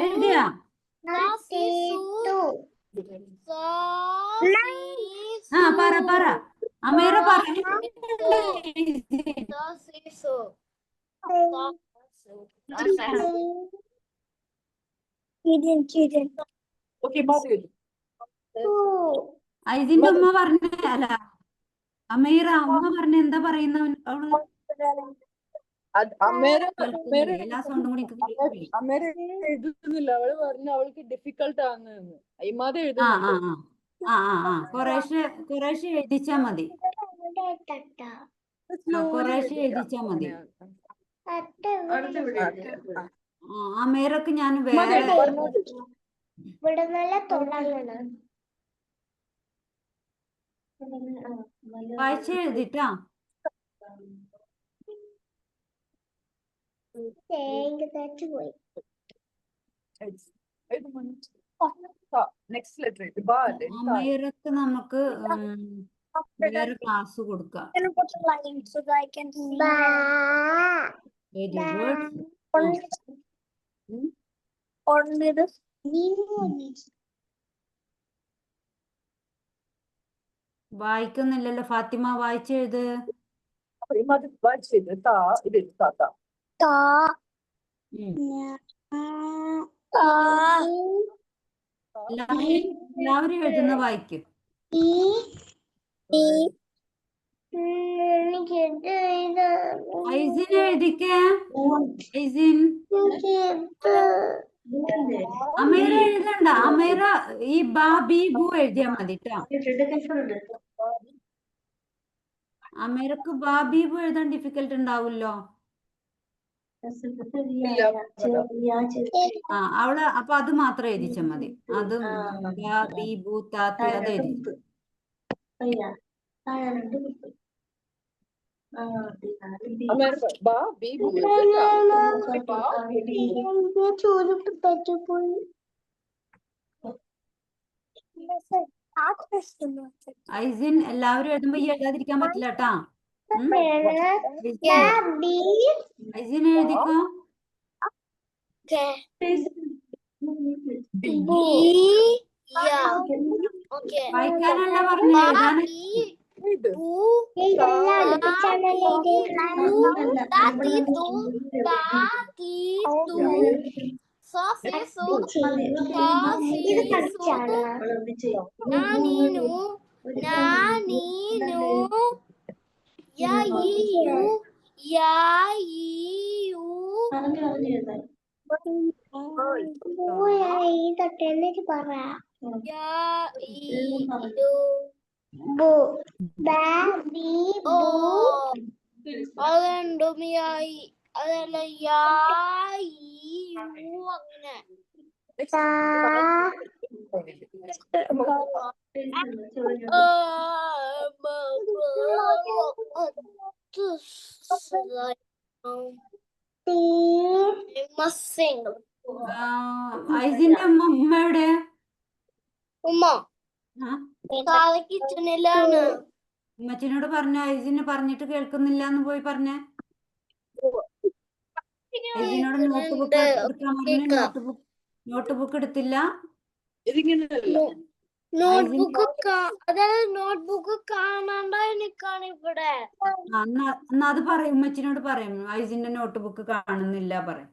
എഴുതിയാ? പറ അമീറ പറഞ്ഞു. ഐസിന്റെ ഉമ്മ പറഞ്ഞ അല്ല അമീറ ഉമ്മ പറഞ്ഞ എന്താ പറയുന്ന അവള്? എല്ലാ സൗണ്ടും കൂടി എഴുതുന്നില്ല. അവള് പറഞ്ഞു അവൾക്ക് ഡിഫിക്കൽട്ട് ആണ്. കുറേശ്ശെ എഴുതിച്ചാ മതി. കുറേശ്ശെ എഴുതിച്ചാ മതി. അമീറക്ക് ഞാൻ വേറെ വായിച്ച് എഴുതിട്ടാ. അമീറക്ക് നമുക്ക് വേറെ ക്ലാസ് കൊടുക്കാം. Very good. വായിക്കുന്നില്ലല്ലോ ഫാത്തിമ, വായിച്ചെഴുത്. അത് വായിച്ചത് താ ഇത് താത്ത താ ഉം. താ എല്ലാവരും എഴുതുന്ന വായിക്കും. ഐസിൻ എഴുതിക്കേ. ഐസിൻ. അമീറ എഴുതണ്ട. അമീറ ഈ ബാ ബി ബു എഴുതിയാ മതി ട്ടോ. അമീറക്ക് ബാ ബി ബു എഴുതാൻ ഡിഫിക്കൽട്ട് ഉണ്ടാവുമല്ലോ. അവള് അപ്പൊ അത് മാത്രം എഴുതിച്ചാ മതി. അത് ബാ ബി ബു താത്തി അത് എഴുതി. ബാ ബി ബു ബാ ഐസിൻ എല്ലാവരും എഴുതുമ്പോ ഈ എഴുതാതിരിക്കാൻ പറ്റില്ല ട്ടാ. ഐസിൻ എഴുതിക്കോ. വായിക്കാനല്ല പറഞ്ഞ എഴുതാൻ. അതുണ്ടുമിയായി അതല്ല അങ്ങനെ ഐസിന്റെ ഉമ്മ എവിടെ? ഉമ്മ കിച്ചണിലാണ്. ഉമ്മച്ചിനോട് പറഞ്ഞ ഐസിന് പറഞ്ഞിട്ട് കേൾക്കുന്നില്ല എന്ന് പോയി പറഞ്ഞേ. ഐസിനോട് നോട്ട് ബുക്ക് എടുക്കാൻ പറഞ്ഞു. നോട്ട് ബുക്ക് എടുത്തില്ല. നോട്ട്ബുക്ക് കാണാണ്ടായി നിക്കാണ് ഇവിടെ. എന്നാ അത് പറയും. ഉമ്മച്ചിനോട് പറയും ഐസിന്റെ നോട്ട് ബുക്ക് കാണുന്നില്ല പറയും.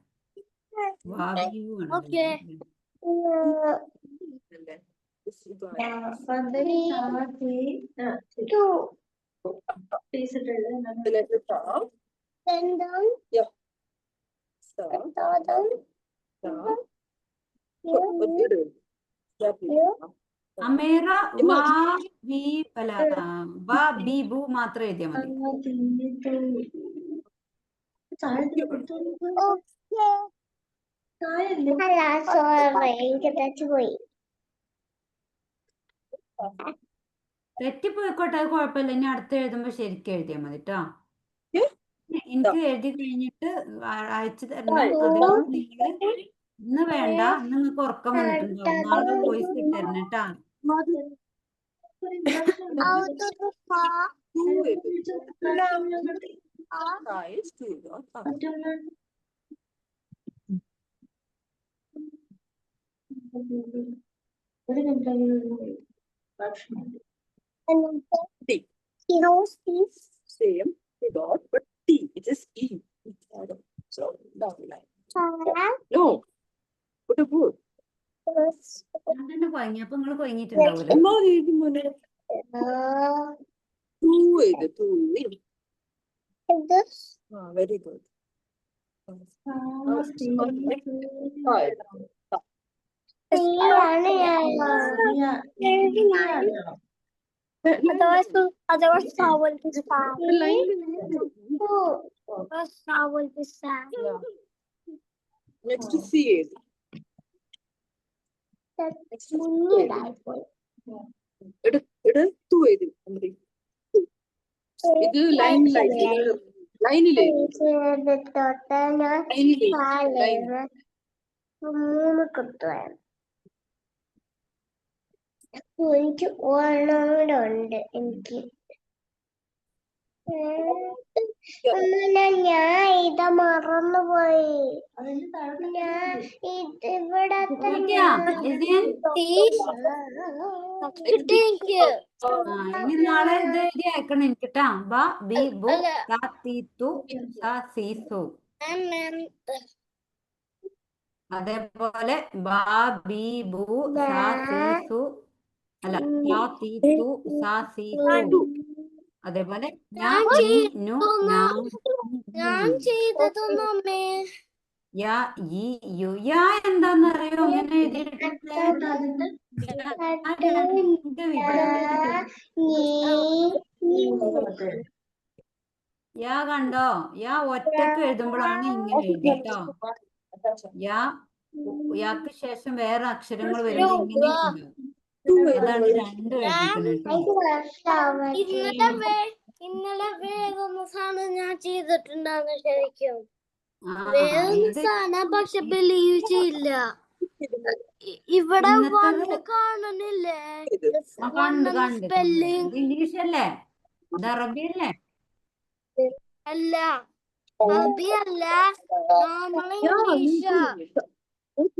അമേറ വാ ബി അല്ല വാ ബി ബു മാത്രം എഴുതിയാ മതി. തെറ്റിപ്പോയിക്കോട്ടെ, അത് കുഴപ്പമില്ല. ഇനി അടുത്ത് എഴുതുമ്പോ ശരിക്കും എഴുതിയാ മതി ട്ടോ. എനിക്ക് എഴുതി കഴിഞ്ഞിട്ട് അയച്ചു തരണം. അതുകൊണ്ട് നിങ്ങള് ഇന്ന് വേണ്ട, നിങ്ങൾക്ക് ഉറക്കം വന്നിട്ടുണ്ടാവും. നാളെ വോയിസ് ഇട്ടരണം ട്ടാ. Same dot, but T. It is E. So down line. No. Put a book. ഞാൻ തന്നെ കൊയങ്ങി. അപ്പൊ നിങ്ങള് കൊയങ്ങിട്ടുണ്ടാവൂല. Very good. Next to C. Next to it is two. It is line. എനിക്ക് ഓണോടുണ്ട്. എനിക്ക് ഞാൻ എഴുതാൻ മറന്നുപോയി. ഇവിടെ കിട്ടിയാ എഴുതിയാൻ? ഇനി നാളെ ഇത് എഴുതി അയക്കണം എനിക്ക് ട്ടാ. ബ ബി ബു ത തി തു സ സി സു. അതേപോലെ ബ ബി ബു സ സി സു അല്ല ത തി തു സ സി സു. അതേപോലെ ഞ നീ നു നാ ഞാൻ ചെയ്തതൊന്നും അമ്മേ. യ ഈ യു. യാ എന്താന്ന് അറിയോ? ഇങ്ങനെ എഴുതിയിട്ടുണ്ട്. രണ്ട് വിധത്തിൽ. യാ കണ്ടോ? യാ ഒറ്റക്ക് എഴുതുമ്പോഴാണ് ഇങ്ങനെ എഴുതിട്ടോ. യാക്ക് ശേഷം വേറെ അക്ഷരങ്ങൾ വരുമ്പോൾ ഇങ്ങനെ ഉണ്ടാവും. അതാണ് രണ്ടും എഴുതിക്കണം കേട്ടോ. ഇന്നലെ വേറൊന്ന് സാധനം ഞാൻ ചെയ്തിട്ടുണ്ടായിരുന്നു ശരിക്കും. ആ, വേറൊന്ന് ഇത് സാധനം പക്ഷെ ബിലീവ് ചെയ്യില്ല. ഇവിടെ ഇന്നത്തേത് വണ്ണ് കാണുന്നില്ലേ? കണ്ട് കണ്ട് സ്പെല്ലിംഗ് ഇത് ഇംഗ്ലീഷ് അല്ലേ? ഇത് അറബി അല്ലേ? അല്ല, അറബി അല്ല, നോർമൽ ഇംഗ്ലീഷ്.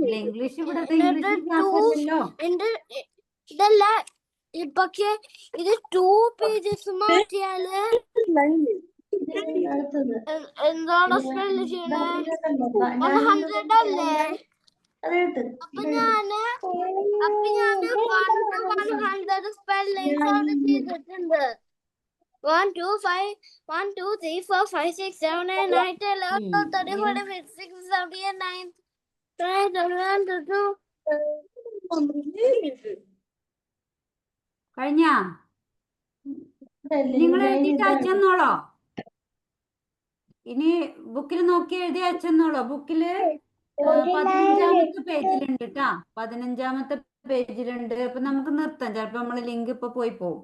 ഇല്ല, ഇംഗ്ലീഷ് ഇവിടെ ഇംഗ്ലീഷ് ക്ലാസ് അല്ലല്ലോ. ഇതല്ല, പക്ഷെ ഇത് 2 പേജസ് മാറ്റിയാല് എന്താണ് സ്പെല്ല് ചെയ്യണേ? 100 അല്ലേ? അപ്പൊ ഞാന് 100 സ്പെല്ലിങ്സ് അവിടെ ചെയ്തിട്ടുണ്ട്. 1 2 5 1 2 3 4 5 6 7 8 9 10 11 12 13 14 15 16 17 18 19 കഴിഞ്ഞാ നിങ്ങൾ എഴുതിയിട്ട് അയച്ചെന്നോളോ. ഇനി ബുക്കിൽ നോക്കി എഴുതി അയച്ചെന്നോളോ. ബുക്കില് 15-ാമത്തെ പേജിലുണ്ട് കേട്ടാ. 15-ാമത്തെ പേജിലുണ്ട്. അപ്പൊ നമുക്ക് നിർത്താം. ചിലപ്പോ നമ്മള് ലിങ്ക് ഇപ്പൊ പോയി പോവും.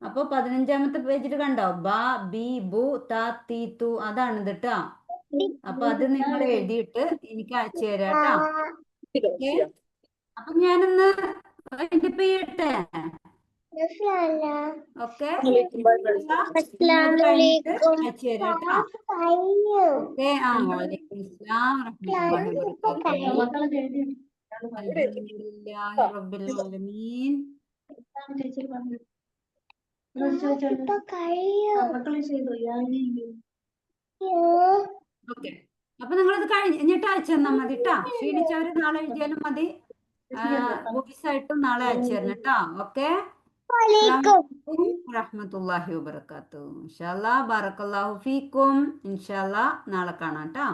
അപ്പൊ 15-ാമത്തെ പേജിൽ കണ്ടോ? ബ ബി ബു ത തി തു അതാണ് ഇത് ട്ടാ. അപ്പൊ അത് നിങ്ങൾ എഴുതിയിട്ട് എനിക്ക് അയച്ചു തരാം കേട്ടാ. അപ്പൊ ഞാനൊന്ന് വൈൻഡപ്പ് ചെയ്യട്ടെ. ഓക്കെ, കഴിഞ്ഞിട്ട് അയച്ചു തരാം കേട്ടാ. ഓക്കെ. വലൈക്കും അസ്സലാം വറഹ്മത്തുള്ളാഹി വബറകാതുഹു. അൽഹംദുലില്ലാഹി റബ്ബിൽ ആലമീൻ. ഓക്കെ, അപ്പൊ നിങ്ങളിത് കഴിഞ്ഞിട്ട് അയച്ചു തന്നാ മതി ട്ടാ. ക്ഷീണിച്ചവര് നാളെ എഴുതിയാലും മതി. വോയിസ് ആയിട്ടും നാളെ അയച്ചു തരണം കേട്ടോ. ഓക്കെ, റഹ്മത്തുള്ളാഹി വബറകാതുഹു. ഇൻഷാല്ലാ ബറക്കല്ലാഹു ഫീക്കും. ഇൻഷാല്ലാ നാളെ കാണാം ട്ടാ.